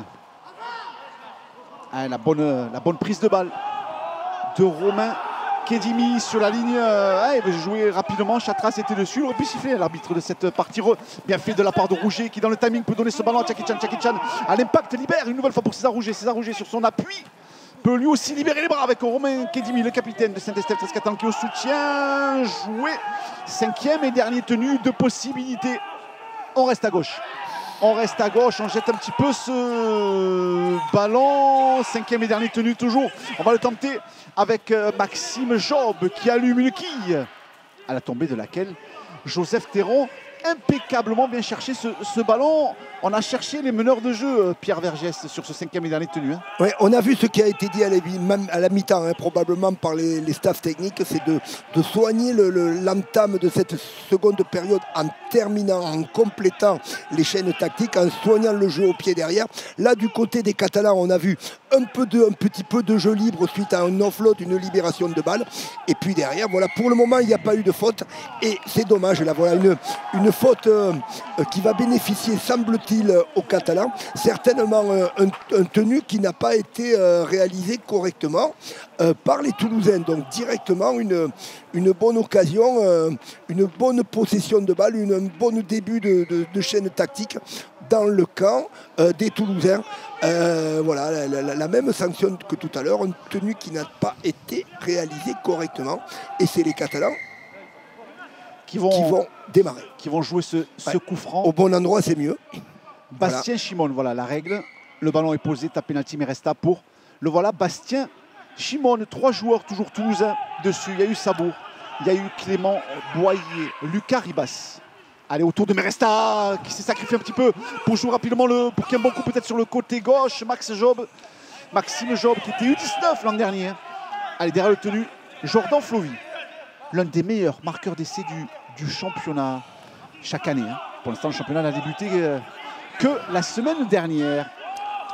Speaker 1: La bonne prise de balle de Romain Kedimi sur la ligne. Il veut jouer rapidement. Chatras était dessus. Il aurait pu siffler l'arbitre de cette partie. Bien fait de la part de Rouget qui, dans le timing, peut donner ce ballon à Tchakichan. Tchakichan à l'impact libère une nouvelle fois pour César Rouget. César Rouget sur son appui peut lui aussi libérer les bras avec Romain Kedimi, le capitaine de Saint-Estèphe Trescatan qui est au soutien. Joué 5e et dernier tenu de possibilités. On reste à gauche. On reste à gauche, on jette un petit peu ce ballon. 5e et dernier tenu toujours. On va le tenter avec Maxime Job qui allume une quille à la tombée de laquelle Joseph Théron impeccablement bien cherché ce ballon. On a cherché les meneurs de jeu, Pierre Vergès, sur ce 5e et dernier tenu.
Speaker 2: Ouais, on a vu ce qui a été dit à la mi-temps, probablement par les staffs techniques, c'est de soigner l'entame de cette seconde période en terminant, en complétant les chaînes tactiques, en soignant le jeu au pied derrière. Là, du côté des Catalans, on a vu un petit peu de jeu libre suite à un offload, une libération de balle. Et puis derrière, voilà, pour le moment, il n'y a pas eu de faute. Et c'est dommage, là, voilà, une faute qui va bénéficier, semble-t-il, aux Catalans. Certainement un tenu qui n'a pas été réalisé correctement par les Toulousains. Donc directement une bonne occasion, une bonne possession de balle, un bon début de chaîne tactique. dans le camp des Toulousains. Voilà, la même sanction que tout à l'heure, une tenue qui n'a pas été réalisée correctement. Et c'est les Catalans qui vont démarrer.
Speaker 1: Qui vont jouer ce coup franc.
Speaker 2: Au bon endroit, c'est mieux.
Speaker 1: Bastien Chimone, voilà la règle. Le ballon est posé, tas penalty, mais resta pour. Le voilà, Bastien Chimone. 3 joueurs, toujours toulousains dessus. Il y a eu Sabour, il y a eu Clément Boyer, Lucas Ribas. Allez, autour de Meresta, qui s'est sacrifié un petit peu pour jouer rapidement, pour qu'il y ait un bon coup peut-être sur le côté gauche. Maxime Job, qui était U19 l'an dernier. Allez, derrière le tenu, Jordan Flovy, l'un des meilleurs marqueurs d'essai du championnat chaque année. Pour l'instant, le championnat n'a débuté que la semaine dernière.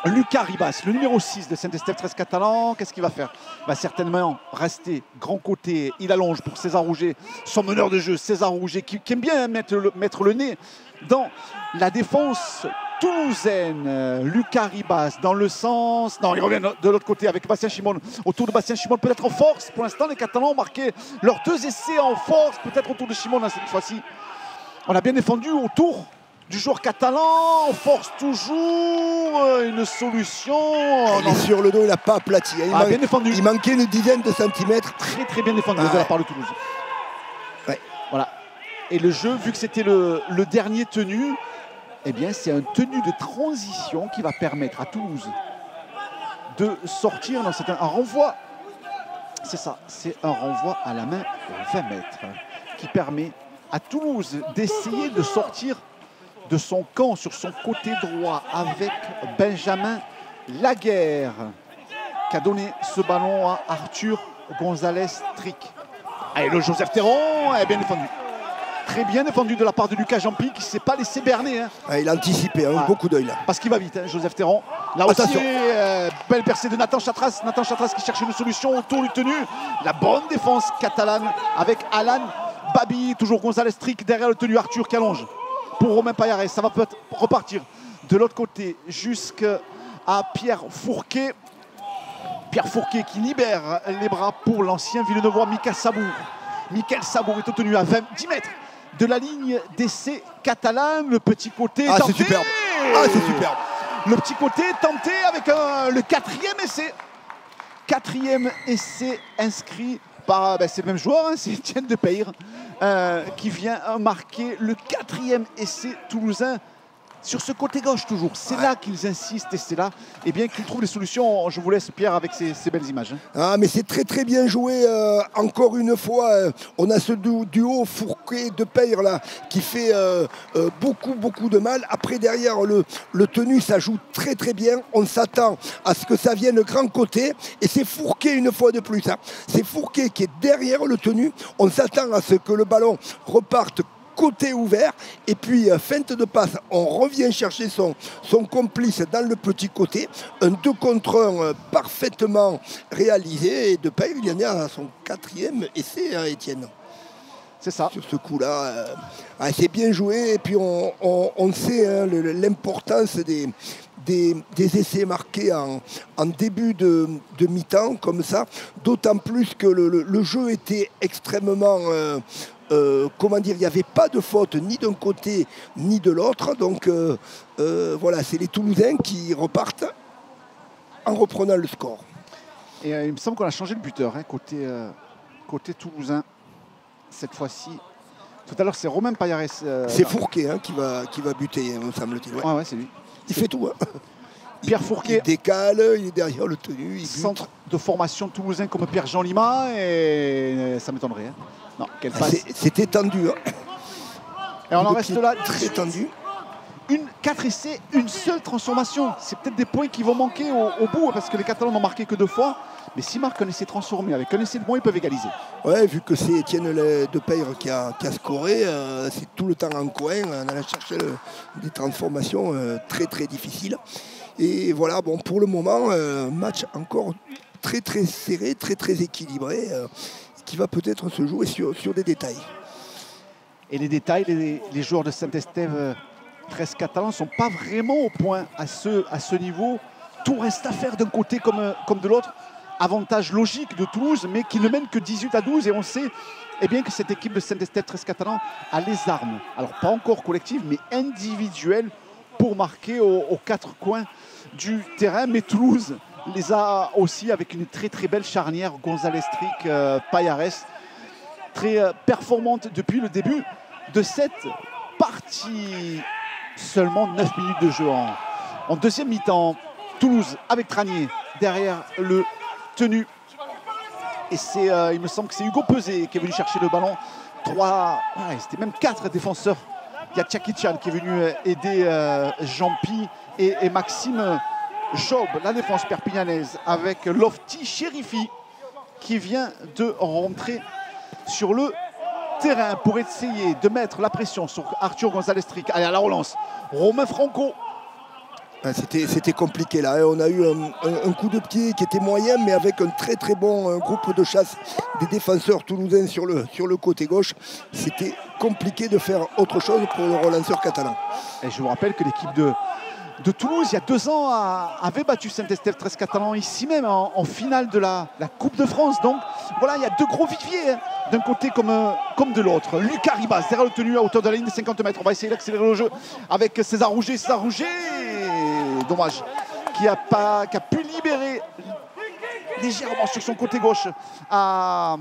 Speaker 1: Lucas Ribas, le numéro 6 de Saint-Estèphe 13 Catalan, qu'est-ce qu'il va faire? Il va certainement rester grand côté. Il allonge pour César Rouget, son meneur de jeu, César Rouget, qui aime bien mettre le nez dans la défense toulousaine. Lucas Ribas dans le sens... Non, il revient de l'autre côté avec Bastien Chimone. Autour de Bastien Chimone, peut-être en force. Pour l'instant, les Catalans ont marqué leurs 2 essais en force. Peut-être autour de Chimone, cette fois-ci. On a bien défendu autour du joueur catalan, on force toujours une solution.
Speaker 2: Il est sur le dos, il n'a pas aplati.
Speaker 1: Bien défendu.
Speaker 2: Il manquait une dizaine de centimètres.
Speaker 1: Très très bien défendu de la part de Toulouse.
Speaker 2: Ouais.
Speaker 1: Voilà. Et le jeu, vu que c'était le dernier tenu, eh bien c'est un tenu de transition qui va permettre à Toulouse de sortir dans un renvoi. C'est ça, c'est un renvoi à la main aux 20 mètres qui permet à Toulouse d'essayer de sortir de son camp sur son côté droit avec Benjamin Laguerre qui a donné ce ballon à Arthur Gonzalez-Tric. Allez, le Joseph Théron est bien défendu. Très bien défendu de la part de Lucas Jampi qui ne s'est pas laissé berner.
Speaker 2: Il a anticipé, beaucoup d'œil là.
Speaker 1: Parce qu'il va vite, Joseph Théron. Là aussi, belle percée de Nathan Chatras. Nathan Chatras qui cherche une solution autour du tenu. La bonne défense catalane avec Alan Babi. Toujours Gonzalez-Tric derrière le tenu. Arthur qui allonge pour Romain Payares. Ça va peut-être repartir de l'autre côté jusqu'à Pierre Fourquet. Pierre Fourquet qui libère les bras pour l'ancien Villeneuvois Mickaël Sabour. Mickaël Sabour est obtenu à 10 mètres de la ligne d'essai catalane. Le petit côté tenté.
Speaker 2: C'est superbe. C'est superbe.
Speaker 1: Le petit côté tenté avec le 4e essai. 4e essai inscrit par, c'est le même joueur, c'est Étienne Depeyre qui vient marquer le 4e essai toulousain sur ce côté gauche toujours. C'est là qu'ils insistent et c'est là qu'ils trouvent des solutions. Je vous laisse Pierre avec ces belles images.
Speaker 2: Mais c'est très très bien joué. Encore une fois, on a ce duo Fourquet-Depeyre là qui fait beaucoup de mal. Après derrière le tenu, ça joue très très bien. On s'attend à ce que ça vienne grand côté et c'est Fourquet une fois de plus. C'est Fourquet qui est derrière le tenu. On s'attend à ce que le ballon reparte côté ouvert et puis feinte de passe, on revient chercher son complice dans le petit côté, un 2 contre 1 parfaitement réalisé et Depeyre il y en est à son 4e essai Étienne.
Speaker 1: C'est ça.
Speaker 2: Sur ce coup-là, c'est bien joué et puis on sait l'importance des essais marqués en début de mi-temps comme ça, d'autant plus que le jeu était extrêmement il n'y avait pas de faute ni d'un côté ni de l'autre. Donc voilà, c'est les Toulousains qui repartent en reprenant le score.
Speaker 1: Et il me semble qu'on a changé le buteur côté toulousain cette fois-ci. Tout à l'heure, c'est Romain Payares.
Speaker 2: C'est Fourquet qui va buter, me semble-t-il.
Speaker 1: Ouais, c'est lui.
Speaker 2: Il fait tout.
Speaker 1: Pierre Fourquet.
Speaker 2: Il décale, il est derrière le tenu.
Speaker 1: Centre de formation toulousain comme Pierre-Jean Lima et ça m'étonnerait. Non, quelle passe.
Speaker 2: C'était tendu.
Speaker 1: Et on en reste là.
Speaker 2: Très tendu.
Speaker 1: 4 essais, une seule transformation. C'est peut-être des points qui vont manquer au bout parce que les Catalans n'ont marqué que 2 fois. Mais s'ils marquent un essai transformé avec un essai de moins, ils peuvent égaliser.
Speaker 2: Ouais, vu que c'est Étienne Depeyre qui a scoré, c'est tout le temps en coin. On allait chercher des transformations très très difficiles. Et voilà, bon, pour le moment, match encore très très serré, très très équilibré, qui va peut-être se jouer sur des détails.
Speaker 1: Et les détails, les joueurs de Saint-Estève 13 Catalans ne sont pas vraiment au point à ce niveau. Tout reste à faire d'un côté comme de l'autre. Avantage logique de Toulouse, mais qui ne mène que 18-12. Et on sait que cette équipe de Saint-Estève 13 Catalans a les armes. Alors pas encore collectives, mais individuelles pour marquer aux quatre coins du terrain. Mais Toulouse les a aussi avec une très très belle charnière, González Tric, Payares, très performante depuis le début de cette partie. Seulement 9 minutes de jeu en deuxième mi-temps. Toulouse avec Tranier derrière le tenu. Et c'est, il me semble que c'est Hugo Peuzet qui est venu chercher le ballon. C'était même 4 défenseurs. Il y a Tchakichan qui est venu aider Jean-Pi et Maxime Job, la défense perpignanaise, avec Lofty Chérifi qui vient de rentrer sur le terrain pour essayer de mettre la pression sur Arthur González Tric. Allez, à la relance, Romain Franco.
Speaker 2: C'était compliqué là, on a eu un coup de pied qui était moyen, mais avec un très très bon groupe de chasse des défenseurs toulousains sur le côté gauche. C'était compliqué de faire autre chose pour le relanceur catalan.
Speaker 1: Et je vous rappelle que l'équipe de Toulouse, il y a 2 ans, avait battu Saint-Estèphe 13 catalan ici même en finale de la Coupe de France. Donc voilà, il y a 2 gros viviers, d'un côté comme de l'autre. Lucas Ribas derrière le tenu à hauteur de la ligne des 50 mètres. On va essayer d'accélérer le jeu avec César Rouget. Dommage, qui a pu libérer légèrement sur son côté gauche à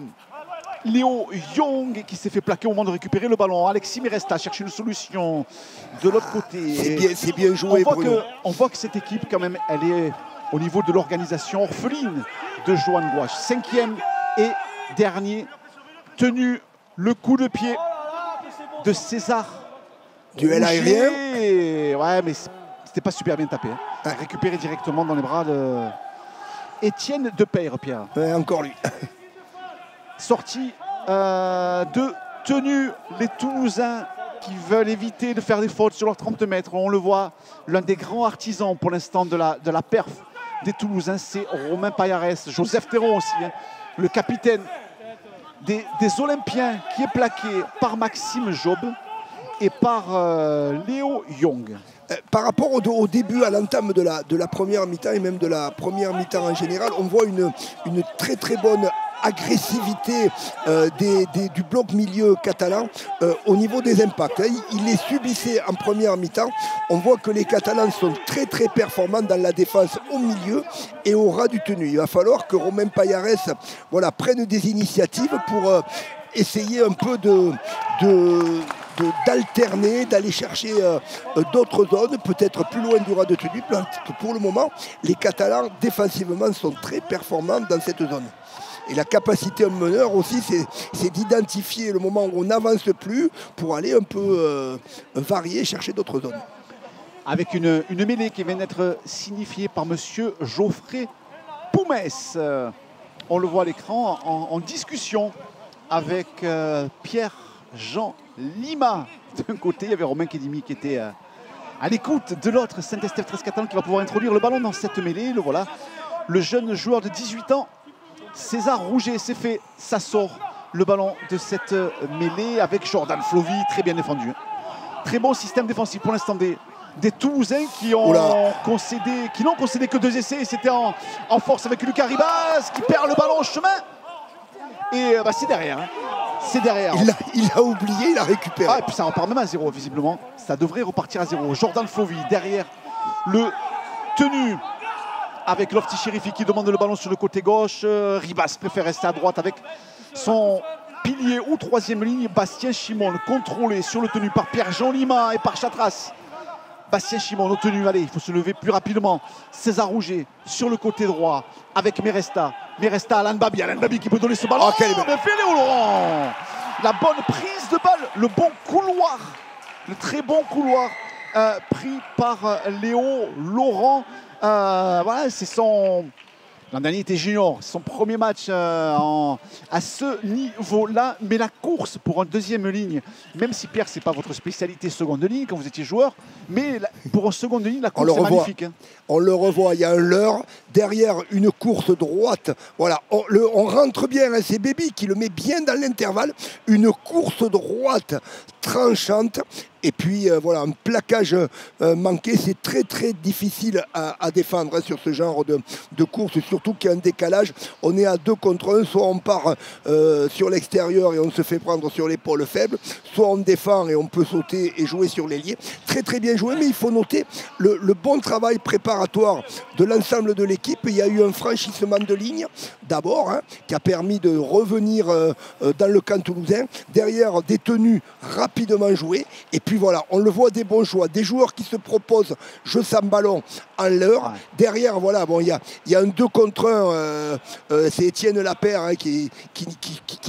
Speaker 1: Léo Young, qui s'est fait plaquer au moment de récupérer le ballon. Alexis Miresta cherche une solution de l'autre côté.
Speaker 2: C'est bien joué, Bruno.
Speaker 1: On voit que cette équipe, quand même, elle est au niveau de l'organisation orpheline de Johan Gouache. 5e et dernier tenu, le coup de pied de César.
Speaker 2: Duel aérien.
Speaker 1: Ouais, mais c'était pas super bien tapé. Récupéré directement dans les bras de Étienne Depeyre, Pierre.
Speaker 2: Ouais, encore lui.
Speaker 1: Sortie de tenue, les Toulousains qui veulent éviter de faire des fautes sur leurs 30 mètres. On le voit, l'un des grands artisans pour l'instant de la perf des Toulousains, c'est Romain Payares. Joseph Théron aussi, le capitaine des Olympiens, qui est plaqué par Maxime Job et par Léo Young.
Speaker 2: Par rapport au début, à l'entame de la première mi-temps et même de la première mi-temps en général, on voit une très très bonne agressivité du bloc milieu catalan au niveau des impacts. Il les subissait en première mi-temps. On voit que les Catalans sont très très performants dans la défense au milieu et au ras du tenu. Il va falloir que Romain Payares prenne des initiatives pour essayer un peu d'alterner, d'aller chercher d'autres zones, peut-être plus loin du ras de tenue. Pour le moment, les Catalans défensivement sont très performants dans cette zone. Et la capacité d'un meneur aussi, c'est d'identifier le moment où on n'avance plus pour aller un peu varier, chercher d'autres zones.
Speaker 1: Avec une mêlée qui vient d'être signifiée par monsieur Geoffrey Poumès. On le voit à l'écran en discussion avec Pierre-Jean Lima. D'un côté, il y avait Romain Kedimi qui était à l'écoute de l'autre, Saint-Estèphe 13 catalan, qui va pouvoir introduire le ballon dans cette mêlée. Le voilà, le jeune joueur de 18 ans, César Rouget, c'est fait, ça sort le ballon de cette mêlée avec Jordan Flovy, très bien défendu. Très bon système défensif pour l'instant des Toulousains qui n'ont concédé que 2 essais. C'était en force avec Lucas Ribas qui perd le ballon au chemin. Et c'est derrière. C'est derrière.
Speaker 2: Il a oublié, il a récupéré.
Speaker 1: Et puis ça repart même à 0 visiblement. Ça devrait repartir à 0. Jordan Flovy derrière le tenu avec Lofty Chérifi qui demande le ballon sur le côté gauche. Ribas préfère rester à droite avec son pilier ou 3e ligne. Bastien Chimon contrôlé sur le tenu par Pierre-Jean Lima et par Chatras. Bastien Chimon au tenu, allez, il faut se lever plus rapidement. César Rouget sur le côté droit avec Meresta. Meresta, Alan Babi qui peut donner ce ballon.
Speaker 2: Oh, quel
Speaker 1: bien fait Léo Laurent. La bonne prise de balle, le bon couloir, le très bon couloir pris par Léo Laurent. Voilà, c'est son... L'an dernier, il était junior, son premier match à ce niveau-là. Mais la course pour un 2e ligne, même si Pierre, c'est pas votre spécialité seconde ligne quand vous étiez joueur, mais pour un seconde ligne, la course est magnifique.
Speaker 2: On le revoit, il y a un leurre, derrière une course droite. Voilà, on rentre bien, c'est Baby qui le met bien dans l'intervalle. Une course droite tranchante. Et puis voilà, un plaquage manqué, c'est très très difficile à défendre hein, sur ce genre de course, surtout qu'il y a un décalage. On est à 2 contre 1, soit on part sur l'extérieur et on se fait prendre sur l'épaule faible, soit on défend et on peut sauter et jouer sur l'ailier. Très très bien joué, mais il faut noter le bon travail préparatoire de l'ensemble de l'équipe. Il y a eu un franchissement de ligne d'abord, hein, qui a permis de revenir dans le camp toulousain. Derrière, des tenues rapidement jouées. Et puis voilà, on le voit, des bons choix, des joueurs qui se proposent jeu sans ballon en l'heure. Ouais. Derrière, voilà, bon, il y a un 2 contre 1, c'est Étienne Lapère hein, qui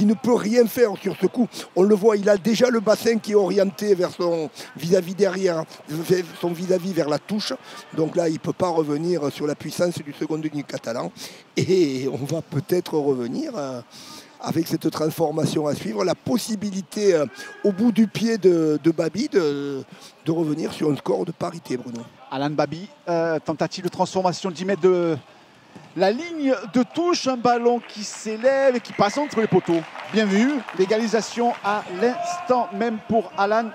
Speaker 2: ne peut rien faire sur ce coup. On le voit, il a déjà le bassin qui est orienté vers son vis-à-vis derrière, son vis-à-vis vers la touche. Donc là, il ne peut pas revenir sur la puissance du second ligne catalan. Et on va peut-être revenir avec cette transformation à suivre, la possibilité au bout du pied de Babi de revenir sur un score de parité, Bruno.
Speaker 1: Alan Babi, tentative de transformation de 10 mètres de la ligne de touche, un ballon qui s'élève et qui passe entre les poteaux. Bien vu, l'égalisation à l'instant même pour Alan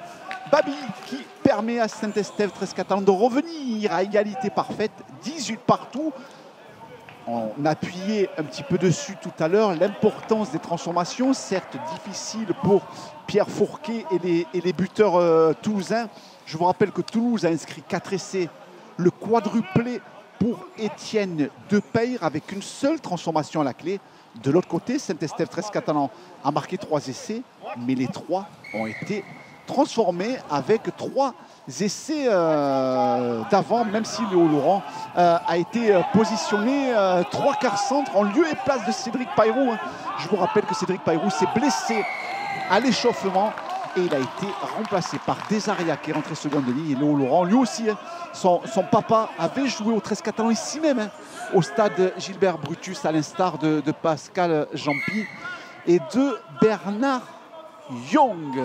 Speaker 1: Babi qui permet à Saint-Estève 13-14 de revenir à égalité parfaite, 18 partout. On appuyait un petit peu dessus tout à l'heure, l'importance des transformations, certes difficile pour Pierre Fourquet et les buteurs toulousains. Je vous rappelle que Toulouse a inscrit 4 essais, le quadruplé pour Étienne Depeyre avec une seule transformation à la clé. De l'autre côté, Saint-Estève 13-14 a marqué 3 essais, mais les 3 ont été transformés avec 3 essais d'avant, même si Léo Laurent a été positionné 3 quarts centre en lieu et place de Cédric Payrou. Je vous rappelle que Cédric Payrou s'est blessé à l'échauffement et il a été remplacé par Desaria qui est rentré seconde ligne. Et Léo Laurent, lui aussi, son papa avait joué au 13-14 ici même, au stade Gilbert Brutus, à l'instar de Pascal Jampy et de Bernard Young.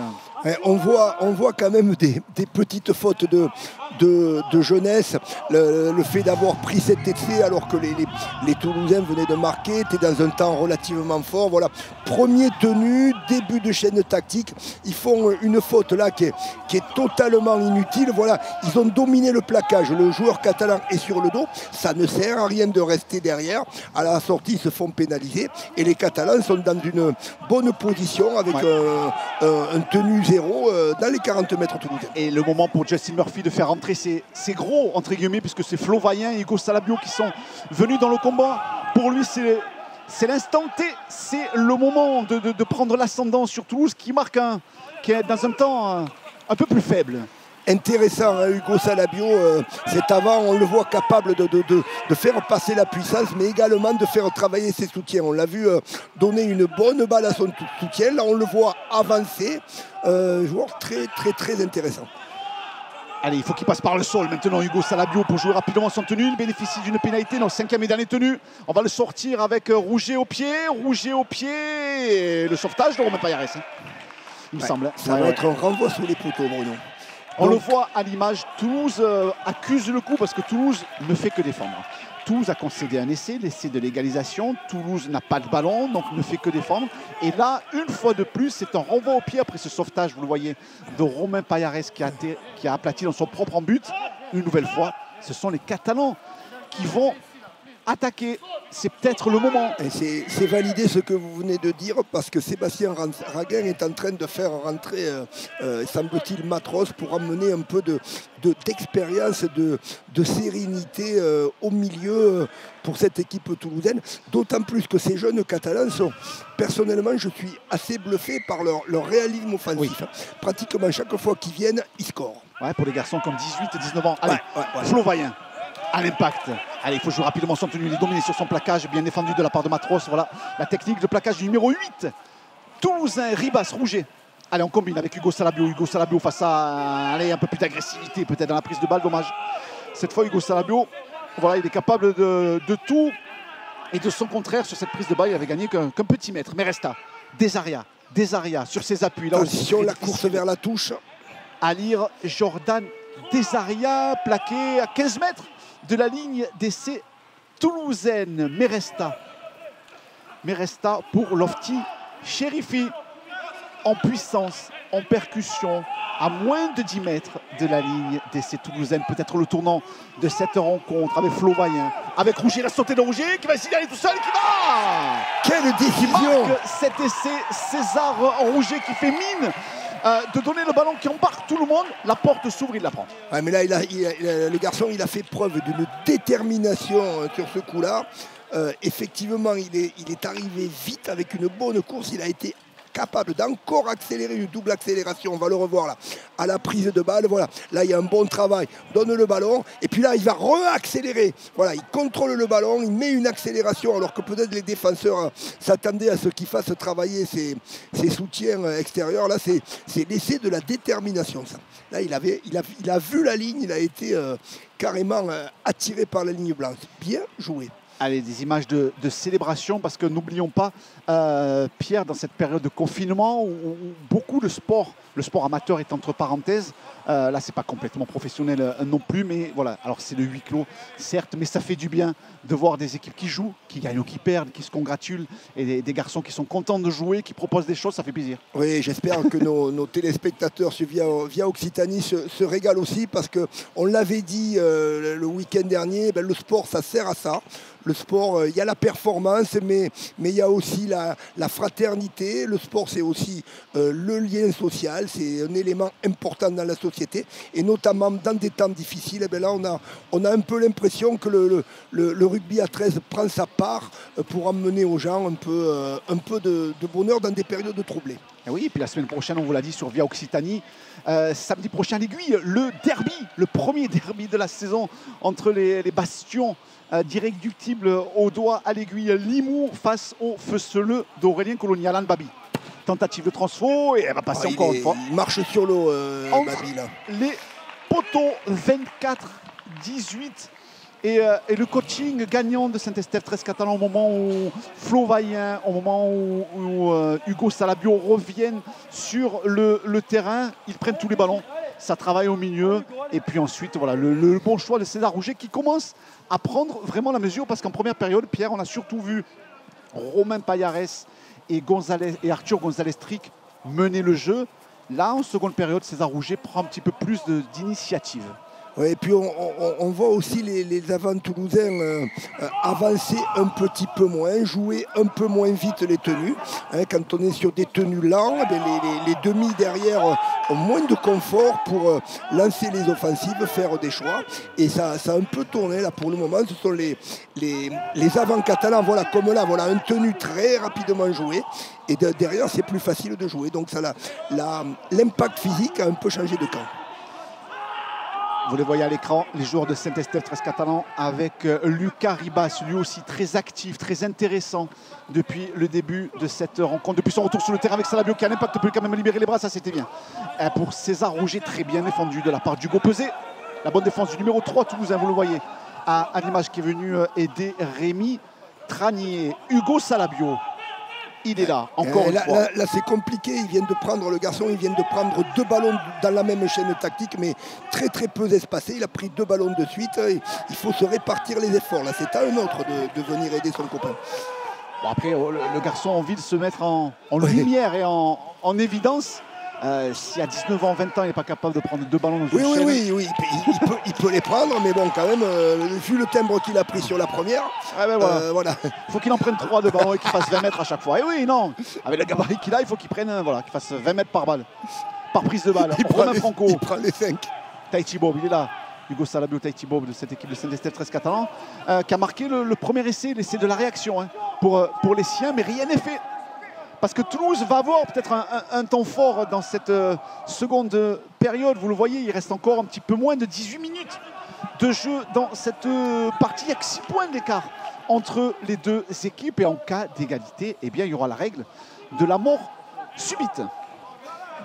Speaker 2: On voit quand même des petites fautes de jeunesse. Le fait d'avoir pris cet essai alors que les Toulousains venaient de marquer, était dans un temps relativement fort. Voilà. Premier tenu, début de chaîne tactique. Ils font une faute là qui est totalement inutile. Voilà. Ils ont dominé le plaquage. Le joueur catalan est sur le dos. Ça ne sert à rien de rester derrière. À la sortie, ils se font pénaliser. Et les Catalans sont dans une bonne position avec un tenu 0 dans les 40 mètres toulousains.
Speaker 1: Et le moment pour Justin Murphy de faire rentrer ses gros, entre guillemets, puisque c'est Flo Vaillant et Hugo Salabio qui sont venus dans le combat. Pour lui, c'est l'instant T, c'est le moment de prendre l'ascendant sur Toulouse qui est dans un temps un peu plus faible.
Speaker 2: Intéressant, hein, Hugo Salabio, cet avant, on le voit capable de faire passer la puissance, mais également de faire travailler ses soutiens. On l'a vu donner une bonne balle à son soutien, là on le voit avancer, joueur très très très intéressant.
Speaker 1: Allez, il faut qu'il passe par le sol maintenant, Hugo Salabio, pour jouer rapidement son tenue. Il bénéficie d'une pénalité dans le 5e et dernier tenu. On va le sortir avec Rouget au pied, et le sauvetage de Romain Payares, hein, il me semble.
Speaker 2: Ça va être un renvoi sous les poteaux, Bruno.
Speaker 1: On le voit à l'image, Toulouse accuse le coup parce que Toulouse ne fait que défendre. Toulouse a concédé un essai, l'essai de l'égalisation. Toulouse n'a pas de ballon, donc ne fait que défendre. Et là, une fois de plus, c'est un renvoi au pied après ce sauvetage, vous le voyez, de Romain Payares qui a aplati dans son propre but. Une nouvelle fois, ce sont les Catalans qui vont attaquer. C'est peut-être le moment.
Speaker 2: Et c'est validé ce que vous venez de dire parce que Sébastien Raguin est en train de faire rentrer, semble-t-il, Matros pour amener un peu d'expérience, de sérénité au milieu pour cette équipe toulousaine. D'autant plus que ces jeunes Catalans sont, personnellement, je suis assez bluffé par leur réalisme offensif. Oui. Pratiquement chaque fois qu'ils viennent, ils scorent.
Speaker 1: Ouais, pour les garçons comme 18 et 19 ans. Allez, Flo Vaillant. À l'impact. Allez, il faut jouer rapidement son tenue. Il est dominé sur son plaquage, bien défendu de la part de Matros. Voilà la technique de plaquage du numéro 8. Toulousain, Ribas, Rouget. Allez, on combine avec Hugo Salabio. Hugo Salabio face à un peu plus d'agressivité, peut-être dans la prise de balle, dommage. Cette fois, Hugo Salabio, voilà, il est capable de tout et de son contraire sur cette prise de balle. Il avait gagné qu'un petit mètre. Mais resta. Desaria sur ses appuis. Là
Speaker 2: aussi, la course vers la touche.
Speaker 1: À lire Jordan Desaria, plaqué à 15 mètres de la ligne d'essai toulousaine. Meresta pour Lofty Chérifi en puissance en percussion à moins de 10 mètres de la ligne d'essai toulousaine. Peut-être le tournant de cette rencontre avec Flo Vaillant, avec Rougier, la sautée de Rougier qui va signaler tout seul, qui va
Speaker 2: Quelle décision!
Speaker 1: Marque cet essai, César Rougier qui fait mine de donner le ballon, qui embarque tout le monde. La porte s'ouvre, il la prend.
Speaker 2: Ouais, mais là, le garçon, il a fait preuve d'une détermination sur ce coup-là. Effectivement, il est arrivé vite avec une bonne course. Il a été capable d'encore accélérer, une double accélération, on va le revoir là, à la prise de balle, voilà, là il y a un bon travail, donne le ballon, et puis là il va re-accélérer, voilà, il contrôle le ballon, il met une accélération, alors que peut-être les défenseurs s'attendaient à ce qu'il fasse travailler ses soutiens extérieurs, là c'est l'essai de la détermination, ça. Là il a vu la ligne, il a été carrément attiré par la ligne blanche, bien joué.
Speaker 1: Allez, des images de célébration, parce que n'oublions pas, Pierre, dans cette période de confinement où beaucoup de sport, le sport amateur est entre parenthèses, là c'est pas complètement professionnel non plus, mais voilà, alors c'est le huis clos, certes, mais ça fait du bien de voir des équipes qui jouent, qui gagnent ou qui perdent, qui se congratulent, et des garçons qui sont contents de jouer, qui proposent des choses, ça fait plaisir.
Speaker 2: Oui, j'espère que nos téléspectateurs via Occitanie se régalent aussi, parce qu'on l'avait dit le week-end dernier, le sport ça sert à ça. Le sport, il y a la performance, mais il y a aussi la fraternité. Le sport, c'est aussi le lien social. C'est un élément important dans la société. Et notamment dans des temps difficiles, là, on a un peu l'impression que le rugby à 13 prend sa part pour emmener aux gens un peu de bonheur dans des périodes troublées.
Speaker 1: Et oui, et puis la semaine prochaine, on vous l'a dit, sur Via Occitanie, samedi prochain à l'Aiguille, le derby, le premier derby de la saison entre les bastions d'irréductibles au doigt à l'Aiguille, Limoux face au Feuceleux d'Aurélien Colony, Alan Babi. Tentative de transfo et elle va passer encore une fois.
Speaker 2: Il marche sur l'eau, Babi, là.
Speaker 1: Les poteaux 24-18. Et le coaching gagnant de Saint-Estèphe 13 Catalan au moment où Flo Vaillant, au moment où Hugo Salabio reviennent sur le terrain, ils prennent tous les ballons, ça travaille au milieu. Et puis ensuite, voilà, le bon choix de César Rougier qui commence à prendre vraiment la mesure, parce qu'en première période, Pierre, on a surtout vu Romain Payares et Arthur Gonzalez-Tric mener le jeu. Là, en seconde période, César Rougier prend un petit peu plus d'initiative.
Speaker 2: Ouais, et puis on voit aussi les avants toulousains avancer un petit peu moins, jouer un peu moins vite les tenues. Quand on est sur des tenues lentes, les demi derrière ont moins de confort pour lancer les offensives, faire des choix. Et ça a un peu tourné là pour le moment. Ce sont les avants catalans, voilà, comme là, voilà, un tenue très rapidement joué. Et derrière, c'est plus facile de jouer. Donc l'impact physique a un peu changé de camp.
Speaker 1: Vous les voyez à l'écran, les joueurs de Saint-Estèphe 13 Catalan, avec Lucas Ribas, lui aussi très actif, très intéressant depuis le début de cette rencontre. Depuis son retour sur le terrain avec Salabio qui a l'impact, peut quand même libérer les bras, ça c'était bien. Pour César Rougier, très bien défendu de la part d'Hugo Pesé. La bonne défense du numéro 3 toulousain, vous le voyez, à l'image qui est venu aider Rémi Tranier. Hugo Salabio, il est là, encore une fois.
Speaker 2: Là c'est compliqué, le garçon il vient de prendre 2 ballons dans la même chaîne tactique, mais très très peu espacés. Il a pris 2 ballons de suite, il faut se répartir les efforts. Là c'est à un autre de venir aider son copain.
Speaker 1: Bon, après, le garçon a envie de se mettre en lumière et en évidence. Si à 19 ans, 20 ans, il n'est pas capable de prendre 2 ballons dans une chaîne.
Speaker 2: Oui, il peut les prendre, mais bon, quand même, vu le timbre qu'il a pris sur la première, voilà.
Speaker 1: Il faut qu'il en prenne 3 de ballons et qu'il fasse 20 mètres à chaque fois. Et oui, non, avec le gabarit qu'il a, il faut qu'il prenne, qu'il fasse 20 mètres par balle, par prise de balle.
Speaker 2: Il prend les 5.
Speaker 1: Tahiti Bob, il est là. Hugo Salabio, Tahiti Bob de cette équipe de Saint-Estèphe 13 Catalan, qui a marqué le premier essai, l'essai de la réaction pour les siens, mais rien n'est fait. Parce que Toulouse va avoir peut-être un temps fort dans cette seconde période. Vous le voyez, il reste encore un petit peu moins de 18 minutes de jeu dans cette partie. Il n'y a que 6 points d'écart entre les deux équipes. Et en cas d'égalité, eh bien, il y aura la règle de la mort subite.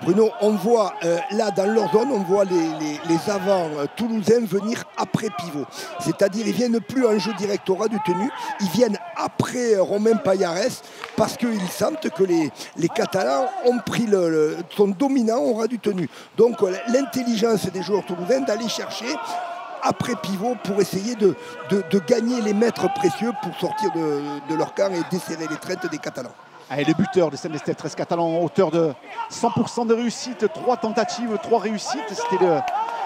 Speaker 2: Bruno, on voit là dans leur zone, on voit les avants toulousains venir après pivot. C'est-à-dire ils ne viennent plus en jeu direct au ras du tenu, ils viennent après Romain Payares parce qu'ils sentent que les Catalans sont dominants au ras du tenu. Donc l'intelligence des joueurs toulousains d'aller chercher après pivot pour essayer de gagner les mètres précieux pour sortir de leur camp et desserrer les traites des Catalans.
Speaker 1: Allez, le buteur de Saint-Estève 13 Catalan, auteur de 100% de réussite, 3 tentatives, 3 réussites. C'était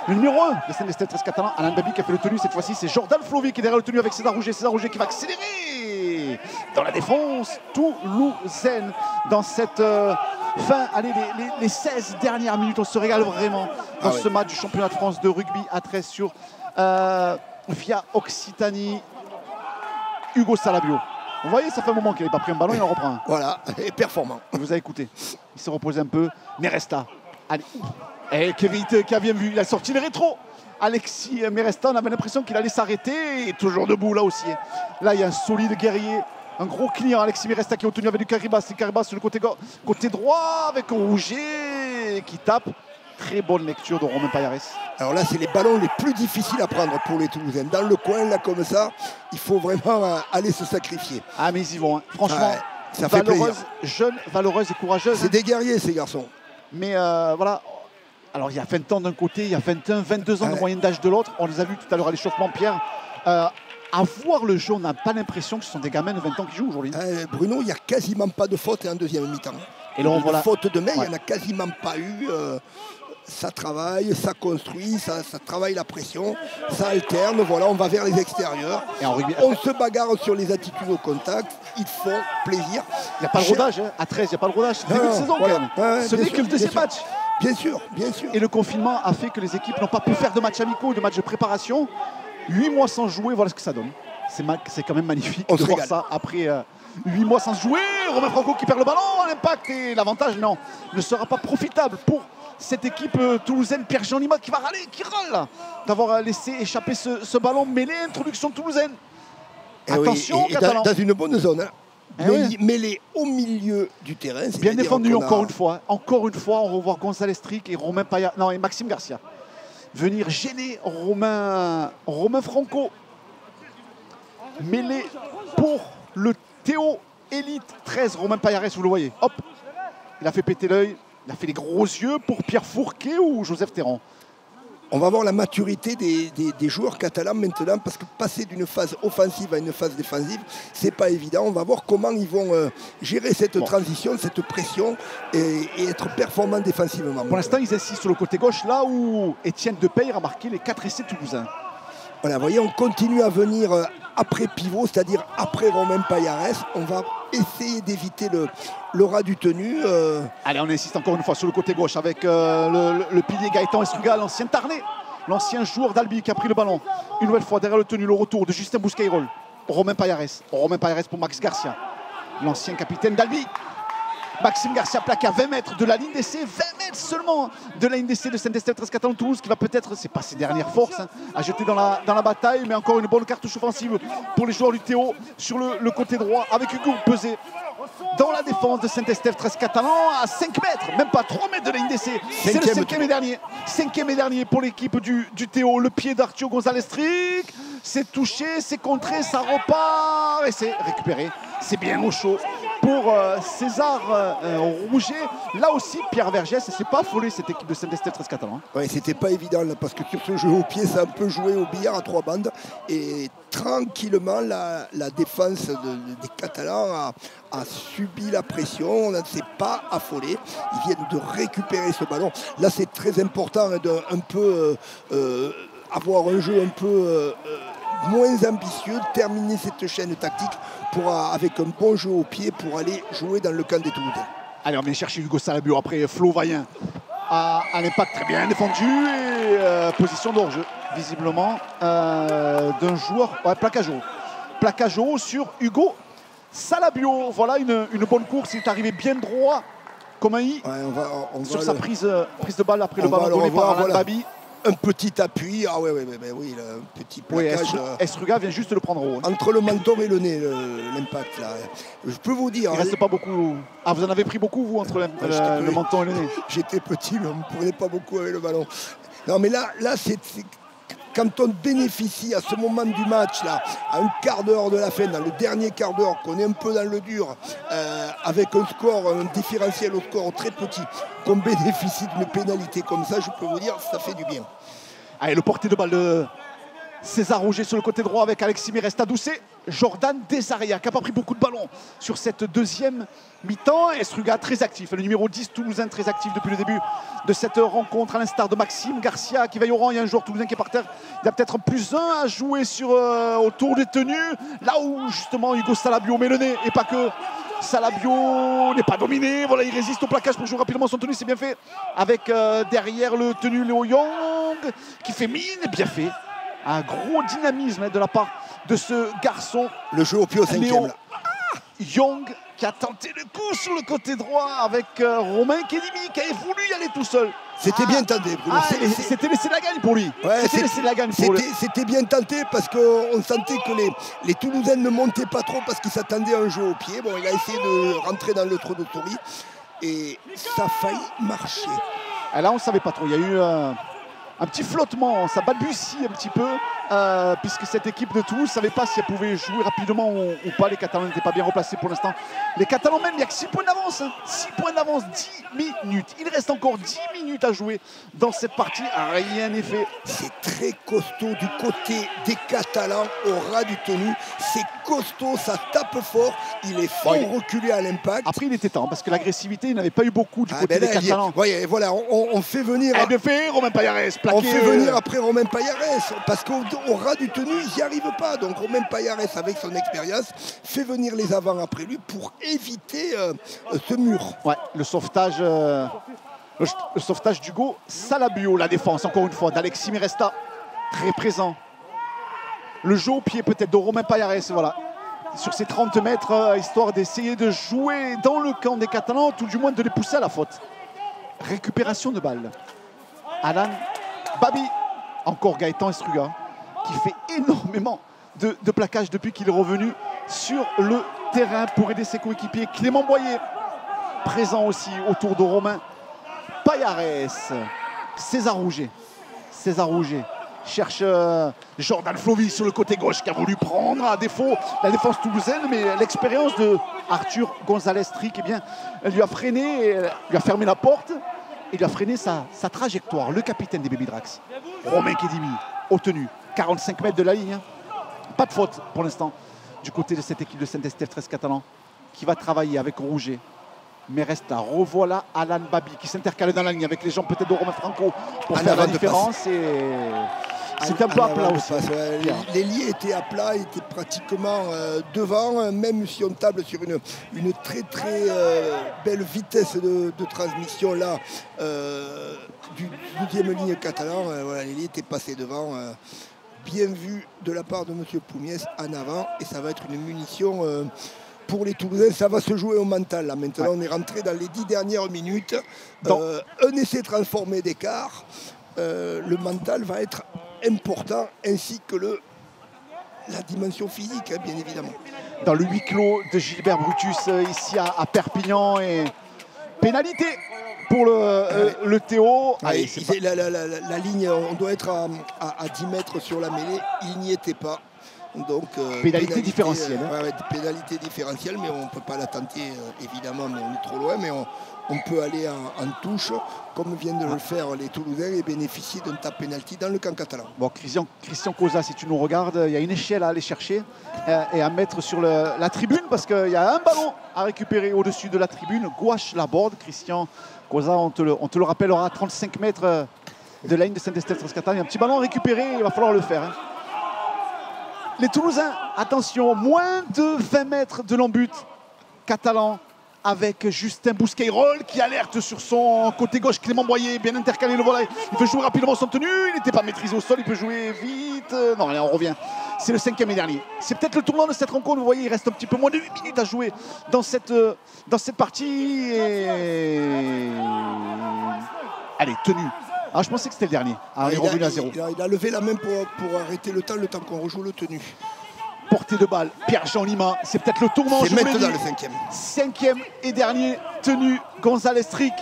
Speaker 1: le numéro 1 de Saint-Estève 13 Catalan. Alain Babi qui a fait le tenue cette fois-ci. C'est Jordan Flovy qui est derrière le tenue avec César Rouget. César Rouget qui va accélérer dans la défense toulousaine dans cette fin. Allez, les 16 dernières minutes. On se régale vraiment dans ce match du championnat de France de rugby à 13 sur via Occitanie. Hugo Salabio. Vous voyez, ça fait un moment qu'il n'avait pas pris un ballon, il en reprend un.
Speaker 2: Voilà, et performant.
Speaker 1: Vous avez écouté. Il se repose un peu, mais resta. Allez. Et Kevin qui a bien vu, il a sorti le rétro. Alexis Meresta, on avait l'impression qu'il allait s'arrêter. Et toujours debout là aussi. Là, il y a un solide guerrier, un gros client. Alexis Meresta qui est obtenu avec du Caribas. C'est Caribas sur le côté droit avec Rouget qui tape. Très bonne lecture de Romain Payares.
Speaker 2: Alors là, c'est les ballons les plus difficiles à prendre pour les Toulousains. Dans le coin, là, comme ça, il faut vraiment aller se sacrifier.
Speaker 1: Ah, mais ils y vont. Hein. Franchement,
Speaker 2: ça fait plaisir.
Speaker 1: Jeune, valeureuse et courageuse.
Speaker 2: C'est des guerriers, ces garçons.
Speaker 1: Mais voilà. Alors, il y a 20 ans d'un côté, il y a 21, 22 ans de moyenne d'âge de l'autre. On les a vus tout à l'heure à l'échauffement, Pierre. À voir le jeu, on n'a pas l'impression que ce sont des gamins de 20 ans qui jouent aujourd'hui.
Speaker 2: Bruno, il n'y a quasiment pas de faute en deuxième mi-temps.
Speaker 1: Et là, on voit
Speaker 2: faute de main, il n'y en a quasiment pas eu. Ça travaille, ça construit, ça travaille la pression, ça alterne, voilà, on va vers les extérieurs.
Speaker 1: Et en rugby,
Speaker 2: on se bagarre sur les attitudes au contact, ils font plaisir.
Speaker 1: Il n'y a pas le rodage, hein. À 13, il n'y a pas le rodage, c'est début de saison quand même. Ce n'est que le deuxième match.
Speaker 2: Bien sûr, bien sûr.
Speaker 1: Et le confinement a fait que les équipes n'ont pas pu faire de matchs amicaux, de matchs de préparation. 8 mois sans jouer, voilà ce que ça donne. C'est quand même magnifique de voir ça après 8 mois sans jouer. Romain Franco qui perd le ballon, l'impact et l'avantage, non, ne sera pas profitable pour cette équipe toulousaine. Pierre-Jean Lima qui va râler, qui râle d'avoir laissé échapper ce ballon mêlé, introduction toulousaine. Attention, Catalan.
Speaker 2: Dans une bonne zone. Mêlé au milieu du terrain.
Speaker 1: Bien défendu encore une fois. Encore une fois, on va voir Gonzalez Strick et Romain Paya, non, et Maxime Garcia venir gêner Romain Franco. Mêlé pour le Théo Élite 13. Romain Payares, vous le voyez. Hop, il a fait péter l'œil. Il a fait les gros yeux pour Pierre Fourquet ou Joseph Terran.
Speaker 2: On va voir la maturité des joueurs catalans maintenant, parce que passer d'une phase offensive à une phase défensive, c'est pas évident. On va voir comment ils vont gérer cette transition, cette pression et être performants défensivement.
Speaker 1: Pour l'instant, ils insistent sur le côté gauche, là où Étienne Depeyre a marqué les 4 essais toulousains.
Speaker 2: Voilà, vous voyez, on continue à venir après pivot, c'est-à-dire après Romain Payares. On va essayer d'éviter le ras du tenu.
Speaker 1: Allez, on insiste encore une fois sur le côté gauche avec le pilier Gaëtan Estruga, l'ancien Tarnais, l'ancien joueur d'Albi qui a pris le ballon. Une nouvelle fois derrière le tenu, le retour de Justin Bouscaïrol. Romain Payares. Romain Payares pour Max Garcia, l'ancien capitaine d'Albi. Maxime Garcia plaqué à 20 mètres de la ligne d'essai, 20 mètres seulement de la ligne d'essai de Saint-Estève 13 Catalan Toulouse qui va peut-être, c'est pas ses dernières forces, à jeter dans la bataille, mais encore une bonne cartouche offensive pour les joueurs du Théo sur le côté droit avec Hugo Pesé dans la défense de Saint-Estève 13 Catalan à 5 mètres, même pas 3 mètres de la ligne d'essai. C'est le cinquième et dernier pour l'équipe du Théo. Le pied d'Arthur Gonzalez Strick, c'est touché, c'est contré, ça repart et c'est récupéré. C'est bien au chaud pour César Rouget. Là aussi, Pierre Vergès, c'est pas affolé cette équipe de Saint-Estève 13 Catalan.
Speaker 2: Oui, c'était pas évident là, parce que sur ce jeu au pied, ça a un peu joué au billard à 3 bandes. Et tranquillement, la défense des Catalans a subi la pression. On ne s'est pas affolé. Ils viennent de récupérer ce ballon. Là, c'est très important d'un peu avoir un jeu un peu moins ambitieux, terminer cette chaîne tactique avec un bon jeu au pied pour aller jouer dans le camp des Toulousains.
Speaker 1: Allez, on vient chercher Hugo Salabio après Flo Vaillant à l'impact très bien défendu et position d'hors-jeu visiblement d'un joueur, plaquage haut sur Hugo Salabio. Voilà une bonne course, il est arrivé bien droit comme un i sur sa prise de balle après le ballon donné par Alain Babi.
Speaker 2: Un petit appui, oui, un petit plaquage.
Speaker 1: Estruga vient juste le prendre haut.
Speaker 2: Entre le menton et le nez, l'impact là. Je peux vous dire.
Speaker 1: Il reste pas beaucoup. Ah, vous en avez pris beaucoup, vous, entre le menton et le nez.
Speaker 2: J'étais petit, mais on ne prenait pas beaucoup avec le ballon. Non, mais là c'est quand on bénéficie à ce moment du match, là, à un quart d'heure de la fin, dans le dernier quart d'heure, qu'on est un peu dans le dur, avec un différentiel au score très petit, qu'on bénéficie d'une pénalité comme ça, je peux vous dire, ça fait du bien.
Speaker 1: Allez, le porté de balle César Rouget sur le côté droit avec Alexis Miresta Doucet. Jordan Desaria qui n'a pas pris beaucoup de ballons sur cette deuxième mi-temps. Estruga très actif, le numéro 10 toulousain très actif depuis le début de cette rencontre, à l'instar de Maxime Garcia qui veille au rang. Il y a un joueur toulousain qui est par terre. Il y a peut-être un +1 à jouer autour des tenues. Là où justement Hugo Salabio met le nez, et pas que. Salabio n'est pas dominé, voilà, il résiste au plaquage pour jouer rapidement son tenue, c'est bien fait. Avec derrière le tenu Léo Young qui fait mine, bien fait. Un gros dynamisme de la part de ce garçon.
Speaker 2: Le jeu au pied au 5e.
Speaker 1: Young qui a tenté le coup sur le côté droit avec Romain Kedimi qui avait voulu y aller tout seul.
Speaker 2: C'était bien tenté, Bruno.
Speaker 1: C'était laissé la gagne pour lui.
Speaker 2: Ouais,
Speaker 1: c'était
Speaker 2: bien tenté parce qu'on sentait que les Toulousains ne montaient pas trop parce qu'ils s'attendaient à un jeu au pied. Bon, il a essayé de rentrer dans le trou de Tori et ça a failli marcher.
Speaker 1: Et là, on ne savait pas trop. Il y a eu un petit flottement, ça balbutie un petit peu, puisque cette équipe de Toulouse ne savait pas si elle pouvait jouer rapidement ou pas. Les Catalans n'étaient pas bien replacés pour l'instant. Les Catalans même, il n'y a que 6 points d'avance. 6 points d'avance, 10 minutes. Il reste encore 10 minutes à jouer dans cette partie. Rien n'est fait.
Speaker 2: C'est très costaud du côté des Catalans au ras du tenu. C'est costaud, ça tape fort. Il est fort reculé à l'impact.
Speaker 1: Après, il était temps, parce que l'agressivité, il n'avait pas eu beaucoup du côté des Catalans.
Speaker 2: Voyez, voilà, on fait venir...
Speaker 1: bien fait, Romain Payares.
Speaker 2: On fait venir après Romain Payares, parce qu'au ras du tenu, il n'y arrive pas. Donc Romain Payares, avec son expérience, fait venir les avants après lui pour éviter ce mur.
Speaker 1: Ouais, le sauvetage d'Hugo Salabio, la défense, encore une fois, d'Alexis Miresta, très présent. Le jeu au pied peut-être de Romain Payares, voilà. Sur ces 30 mètres, histoire d'essayer de jouer dans le camp des Catalans, tout du moins de les pousser à la faute. Récupération de balle. Alan Babi, encore Gaëtan Estruga, qui fait énormément de plaquage depuis qu'il est revenu sur le terrain pour aider ses coéquipiers. Clément Boyer, présent aussi autour de Romain Payares. César Rouget cherche Jordan Flovy sur le côté gauche qui a voulu prendre à défaut la défense toulousaine, mais l'expérience de Arthur Gonzalez-Tric, eh bien, elle lui a freiné, lui a fermé la porte. Il lui a freiné sa trajectoire, le capitaine des Baby Drax. Romain Kedimi, obtenu 45 mètres de la ligne. Pas de faute pour l'instant du côté de cette équipe de Saint-Estèphe 13 Catalan qui va travailler avec Rouget. Mais reste là, revoilà Alan Babi qui s'intercale dans la ligne avec les jambes peut-être de Romain Franco pour faire la différence. C'était un peu à plat aussi.
Speaker 2: L'ailier était à plat, il était pratiquement devant, même si on table sur une très très belle vitesse de transmission là du 12e ligne catalan. Voilà, l'ailier était passé devant. Bien vu de la part de M. Poumiès en avant, et ça va être une munition pour les Toulousains. Ça va se jouer au mental là. Maintenant on est rentré dans les 10 dernières minutes. Un essai transformé d'écart. Le mental va être important, ainsi que la dimension physique, bien évidemment.
Speaker 1: Dans le huis clos de Gilbert Brutus, ici à Perpignan, et pénalité pour le Théo.
Speaker 2: Allez, la ligne, on doit être à 10 mètres sur la mêlée, il n'y était pas. Donc,
Speaker 1: pénalité différentielle.
Speaker 2: Pénalité différentielle, mais on ne peut pas la tenter, évidemment, mais on est trop loin. Mais on peut aller en touche, comme viennent de le faire les Toulousains, et bénéficier d'un tap pénalty dans le camp catalan. Bon,
Speaker 1: Christian Cosa, si tu nous regardes, il y a une échelle à aller chercher et à mettre sur la tribune, parce qu'il y a un ballon à récupérer au-dessus de la tribune. Gouache Laborde. Christian Cosa, on te le rappellera, 35 mètres de la ligne de Saint-Estèphe 13 Catalan. Il y a un petit ballon à récupérer, il va falloir le faire. Les Toulousains, attention, moins de 20 mètres de l'embut catalan, avec Justin Bousquet-Roll qui alerte sur son côté gauche. Clément Boyer, bien intercalé, le voilà. Il peut jouer rapidement son tenue, il n'était pas maîtrisé au sol, il peut jouer vite. Non, allez, on revient. C'est le 5e et dernier. C'est peut-être le tournant de cette rencontre. Vous voyez, il reste un petit peu moins de 8 minutes à jouer dans cette partie. Allez, tenue. Ah, je pensais que c'était le dernier. Ah, il est revenu à 0.
Speaker 2: Il a levé la main pour arrêter le temps qu'on rejoue le tenu.
Speaker 1: Portée de balle, Pierre-Jean Lima, c'est peut-être le tournant.
Speaker 2: C'est maintenant le 5e.
Speaker 1: 5e et dernier, tenu. Gonzalez Tric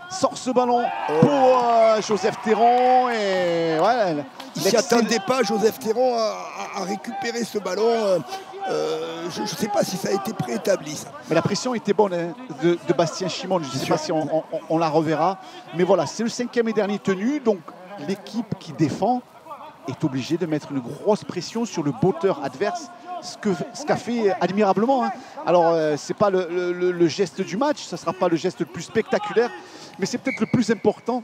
Speaker 1: sort ce ballon pour Joseph Théron. Et ouais,
Speaker 2: il s'y attendait pas, Joseph Théron, à récupérer ce ballon. Je ne sais pas si ça a été préétabli. Ça.
Speaker 1: Mais la pression était bonne, hein, de Bastien Chimon. Je ne sais pas si on la reverra. Mais voilà, c'est le 5e et dernier tenu. Donc l'équipe qui défend est obligé de mettre une grosse pression sur le botteur adverse, ce qu'a fait admirablement. Hein. Alors, ce n'est pas le geste du match, ce ne sera pas le geste le plus spectaculaire, mais c'est peut-être le plus important.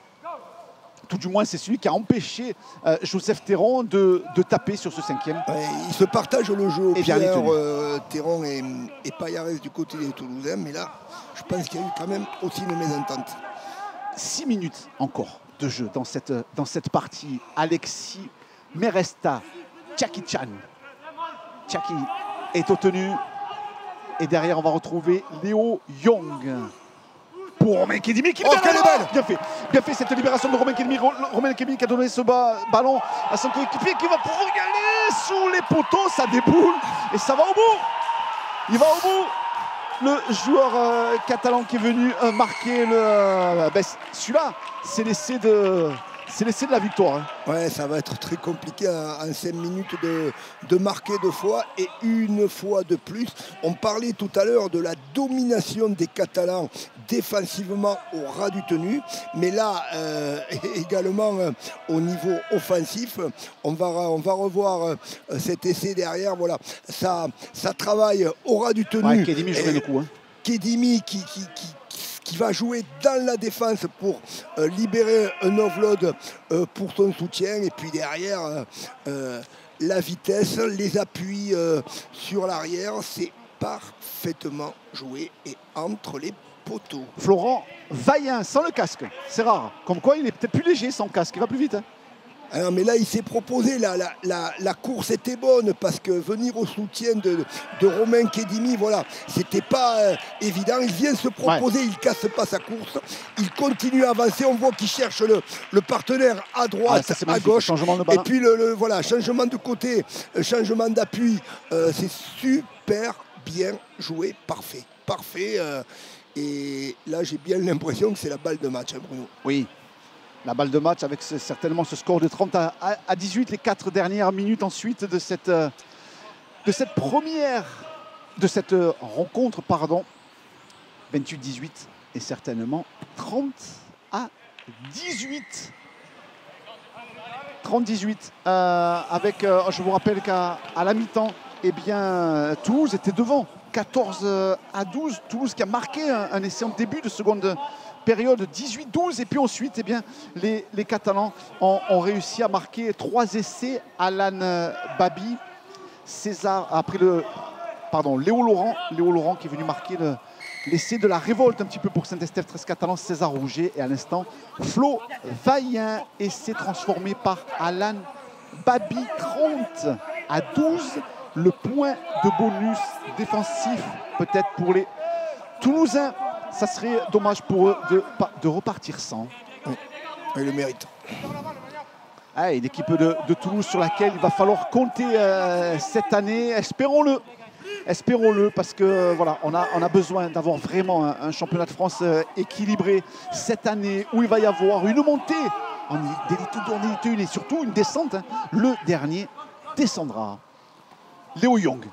Speaker 1: Tout du moins, c'est celui qui a empêché Joseph Théron de taper sur ce 5e.
Speaker 2: Ouais, ils se partagent le jeu au Pierre, Théron et Payares du côté des Toulousains, mais là, je pense qu'il y a eu quand même aussi une mésentente.
Speaker 1: 6 minutes encore de jeu dans cette partie. Alexis Meresta, Jackie Chan. Jackie est obtenu. Et derrière, on va retrouver Léo Young. Pour Romain Kedimi qui bien fait cette libération de Romain Kedimi. Romain Kedimi qui a donné ce ballon à son coéquipier qui va pouvoir y aller sous les poteaux. Ça déboule et ça va au bout. Il va au bout. Le joueur catalan qui est venu marquer celui-là, c'est l'essai de la victoire. Hein.
Speaker 2: Ouais, ça va être très compliqué en 5 minutes de marquer 2 fois et une fois de plus. On parlait tout à l'heure de la domination des Catalans défensivement au ras du tenue, mais là également au niveau offensif, on va revoir cet essai derrière. Voilà, ça travaille au ras du tenue.
Speaker 1: Ouais, Kedimi joue le coup. Hein.
Speaker 2: Kedimi qui va jouer dans la défense pour libérer un offload pour son soutien. Et puis derrière, la vitesse, les appuis sur l'arrière, c'est parfaitement joué et entre les poteaux.
Speaker 1: Florent Vaillant sans le casque, c'est rare. Comme quoi, il est peut-être plus léger sans casque, il va plus vite. Hein.
Speaker 2: Alors, mais là, il s'est proposé, la course était bonne parce que venir au soutien de Romain Kedimi, voilà, c'était pas évident. Il vient se proposer, il casse pas sa course, il continue à avancer. On voit qu'il cherche le partenaire à droite, à gauche. Et puis voilà, changement de côté, changement d'appui, c'est super bien joué, parfait. Et là, j'ai bien l'impression que c'est la balle de match, hein, Bruno.
Speaker 1: Oui. La balle de match avec certainement ce score de 30 à 18, les 4 dernières minutes ensuite de cette rencontre, 28-18 et certainement 30 à 18. 30-18 avec, je vous rappelle qu'à la mi-temps, eh bien, Toulouse était devant, 14 à 12. Toulouse qui a marqué un essai en début de seconde période, 18-12, et puis ensuite eh bien, les Catalans ont réussi à marquer 3 essais. Alan Babi, César, après Léo Laurent qui est venu marquer l'essai de la révolte un petit peu pour Saint-Estèphe 13 Catalan, César Rouget, et à l'instant Flo Vaillant, essai transformé par Alan Babi. 30 à 12, le point de bonus défensif peut-être pour les Toulousains. Ça serait dommage pour eux de repartir sans.
Speaker 2: Oui, il le mérite.
Speaker 1: Ah, une équipe de Toulouse sur laquelle il va falloir compter cette année. Espérons-le, parce que voilà, on a besoin d'avoir vraiment un championnat de France équilibré cette année, où il va y avoir une montée en Élite 1 et surtout une descente. Hein. Le dernier descendra. Léo Young,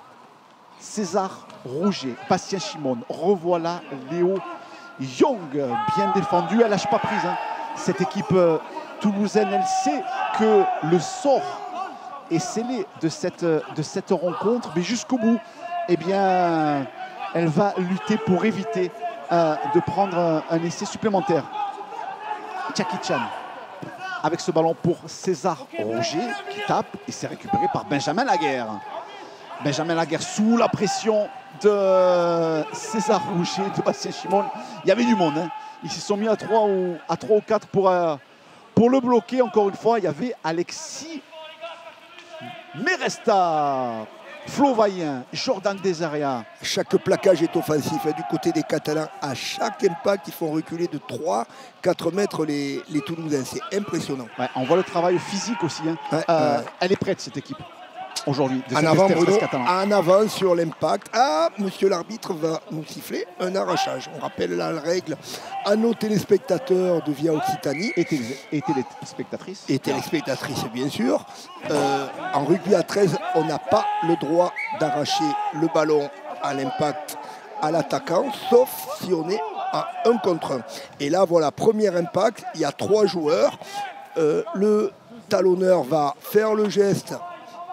Speaker 1: César Rouget, Bastien Chimone, revoilà Léo Young, bien défendu, elle lâche pas prise. Hein. Cette équipe toulousaine, elle sait que le sort est scellé de cette rencontre, mais jusqu'au bout, eh bien, elle va lutter pour éviter de prendre un essai supplémentaire. Jackie Chan, avec ce ballon pour César Rouget, qui tape, et c'est récupéré par Benjamin Laguerre. Benjamin Laguerre sous la pression de César Rouget, de Bastien Chimone. Il y avait du monde. Hein. Ils se sont mis à 3 ou 4 pour le bloquer. Encore une fois, il y avait Alexis Meresta, Flo Vaillant, Jordan Desaria.
Speaker 2: Chaque plaquage est offensif hein, du côté des Catalans. À chaque impact, ils font reculer de 3-4 mètres les Toulousains. C'est impressionnant.
Speaker 1: Ouais, on voit le travail physique aussi. Hein. Ouais, elle est prête, cette équipe. Aujourd'hui,
Speaker 2: en avant, Bruno, en avant sur l'impact. Ah, monsieur l'arbitre va nous siffler un arrachage. On rappelle la règle à nos téléspectateurs de Via Occitanie.
Speaker 1: Et téléspectatrices.
Speaker 2: Et téléspectatrices, bien sûr. En rugby à 13, on n'a pas le droit d'arracher le ballon à l'impact à l'attaquant, sauf si on est à 1 contre 1. Et là, voilà, premier impact, il y a 3 joueurs. Le talonneur va faire le geste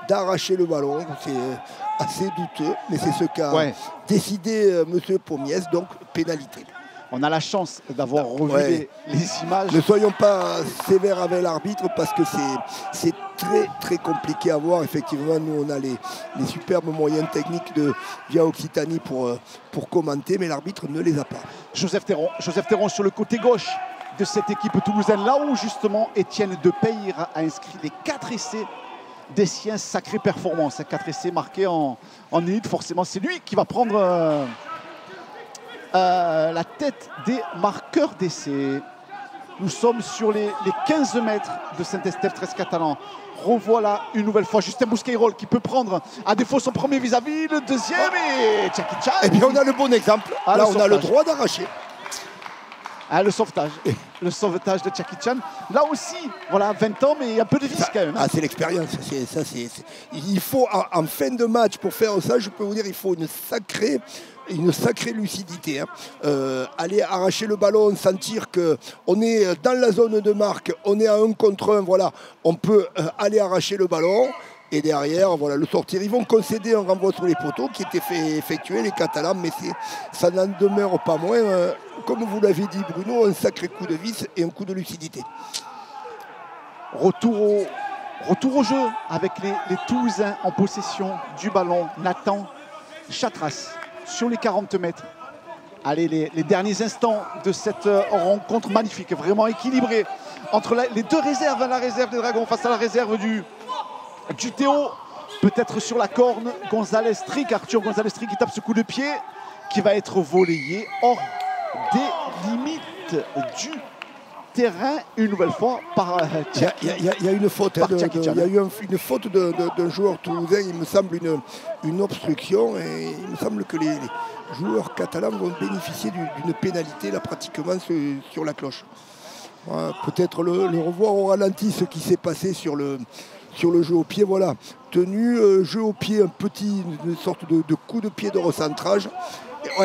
Speaker 2: d'arracher le ballon. C'est assez douteux, mais c'est ce qu'a décidé M. Pommiès, donc pénalité.
Speaker 1: On a la chance d'avoir revu les images.
Speaker 2: Ne soyons pas sévères avec l'arbitre parce que c'est très très compliqué à voir. Effectivement, nous on a les superbes moyens techniques de Via Occitanie pour commenter, mais l'arbitre ne les a pas.
Speaker 1: Joseph Théron sur le côté gauche de cette équipe toulousaine, là où justement Étienne Depeyre a inscrit les 4 essais des siens, sacrée performance. 4 essais marqués en élite, forcément c'est lui qui va prendre la tête des marqueurs d'essais. Nous sommes sur les 15 mètres de Saint-Estèphe 13 Catalan. Revoilà une nouvelle fois Justin Bousqueyrol qui peut prendre à défaut son premier vis-à-vis, le deuxième et Tchaki Chan.
Speaker 2: Et bien on a le bon exemple. Là on a le droit d'arracher.
Speaker 1: Le sauvetage. Le sauvetage de Tchaki Chan. Là aussi, voilà, 20 ans, mais un peu de vis quand même.
Speaker 2: C'est l'expérience. Il faut, en fin de match, pour faire ça, je peux vous dire, il faut une sacrée lucidité. Aller arracher le ballon, sentir qu'on est dans la zone de marque, on est à 1 contre 1, voilà, on peut aller arracher le ballon. Et derrière, voilà, le sortir. Ils vont concéder un renvoi sur les poteaux qui était effectué, les Catalans, mais ça n'en demeure pas moins, comme vous l'avez dit Bruno, un sacré coup de vis et un coup de lucidité.
Speaker 1: Retour au jeu avec les Toulousains en possession du ballon. Nathan Chatras sur les 40 mètres. Allez, les derniers instants de cette rencontre magnifique, vraiment équilibrée entre les deux réserves, la réserve des Dragons face à la réserve du Théo, peut-être sur la corne, Arthur Gonzalez-Tric qui tape ce coup de pied qui va être volleyé hors des limites du terrain une nouvelle fois par
Speaker 2: il y a une faute, il y a eu une faute d'un joueur toulousain, il me semble une obstruction et il me semble que les joueurs catalans vont bénéficier d'une pénalité là pratiquement sur la cloche. Voilà, peut-être le revoir au ralenti ce qui s'est passé sur le jeu au pied, voilà, jeu au pied, une sorte de coup de pied de recentrage.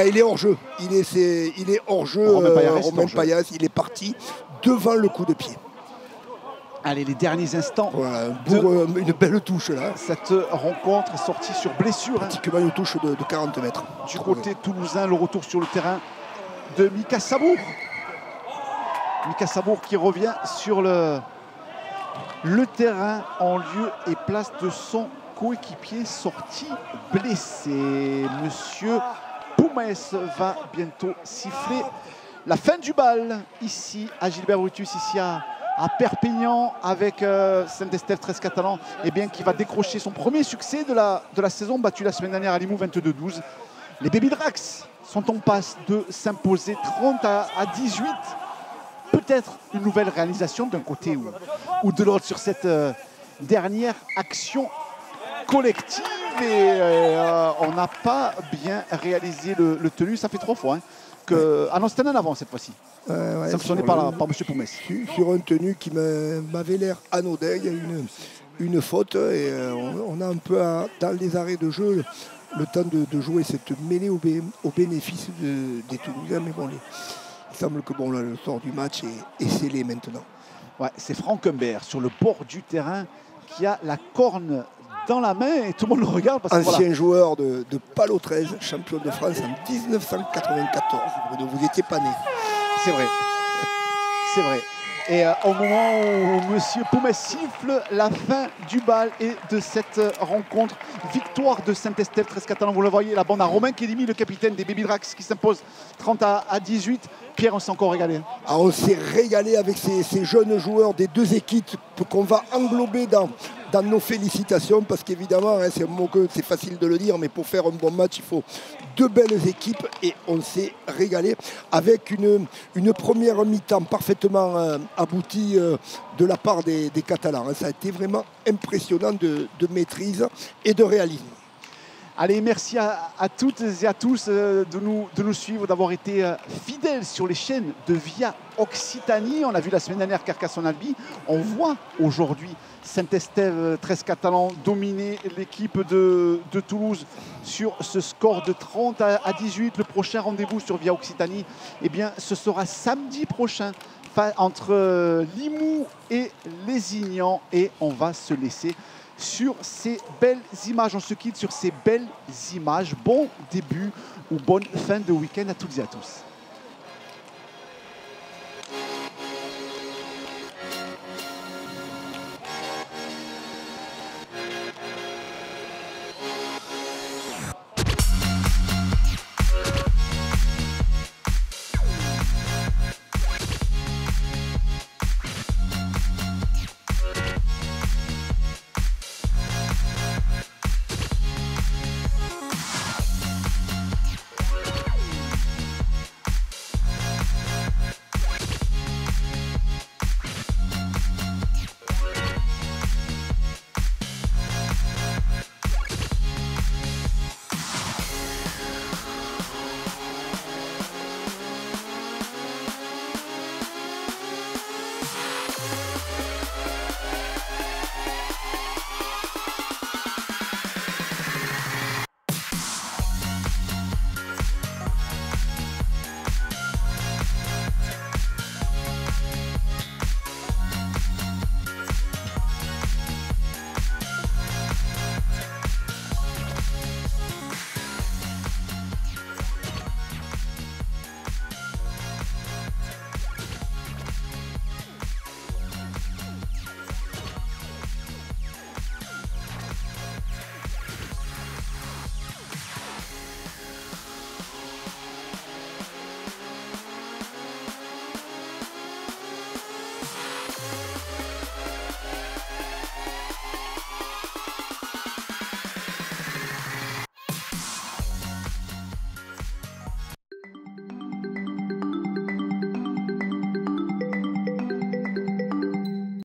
Speaker 2: Il est hors jeu, il est hors jeu, Romain Payas, il est parti devant le coup de pied.
Speaker 1: Allez, les derniers instants.
Speaker 2: Voilà, une belle touche là.
Speaker 1: Cette rencontre est sortie sur blessure.
Speaker 2: Pratiquement une touche de 40 mètres.
Speaker 1: Du côté toulousain, le retour sur le terrain de Mika Sabour. Mika Sabour qui revient sur le terrain en lieu et place de son coéquipier sorti blessé. Monsieur Pommiès va bientôt siffler la fin du bal ici à Gilbert Brutus, ici à Perpignan avec Saint-Estèphe 13 Catalan, et bien qui va décrocher son premier succès de la saison, battu la semaine dernière à Limoux 22-12. Les Baby Drax sont en passe de s'imposer 30 à 18. Peut-être une nouvelle réalisation d'un côté ou de l'autre sur cette dernière action collective. Et on n'a pas bien réalisé le tenu. Ça fait 3 fois. Ah non, c'était un avant cette fois-ci. Sanctionné par M. Pommiès.
Speaker 2: Sur un tenu qui m'avait l'air anodin. Il y a une faute et on a un peu dans les arrêts de jeu le temps de jouer cette mêlée au bénéfice des Toulousains. Mais bon, il semble que le sort du match est scellé maintenant.
Speaker 1: Ouais, c'est Franck Humbert sur le bord du terrain qui a la corne dans la main et tout le monde le regarde.
Speaker 2: Ancien joueur de Palo 13, champion de France en 1994. Vous n'étiez pas né.
Speaker 1: C'est vrai. C'est vrai. Et au moment où M. Pommiès siffle la fin du bal et de cette rencontre, victoire de Saint-Estèphe 13 Catalan, vous le voyez, la bande à Romain Kédimi, le capitaine des Baby Drax qui s'impose 30 à 18. Pierre, on s'est encore régalé.
Speaker 2: On s'est régalé avec ces jeunes joueurs des deux équipes qu'on va englober dans nos félicitations parce qu'évidemment, c'est facile de le dire, mais pour faire un bon match, il faut 2 belles équipes et on s'est régalé avec une première mi-temps parfaitement aboutie de la part des Catalans. Ça a été vraiment impressionnant de maîtrise et de réalisme.
Speaker 1: Allez, merci à toutes et à tous de nous suivre, d'avoir été fidèles sur les chaînes de Via Occitanie. On a vu la semaine dernière Carcassonne-Albi. On voit aujourd'hui Saint-Estèphe 13 Catalan dominer l'équipe de Toulouse sur ce score de 30 à 18. Le prochain rendez-vous sur Via Occitanie, eh bien, ce sera samedi prochain entre Limoux et Lézignan. Et on va se laisser sur ces belles images. On se quitte sur ces belles images. Bon début ou bonne fin de week-end à toutes et à tous.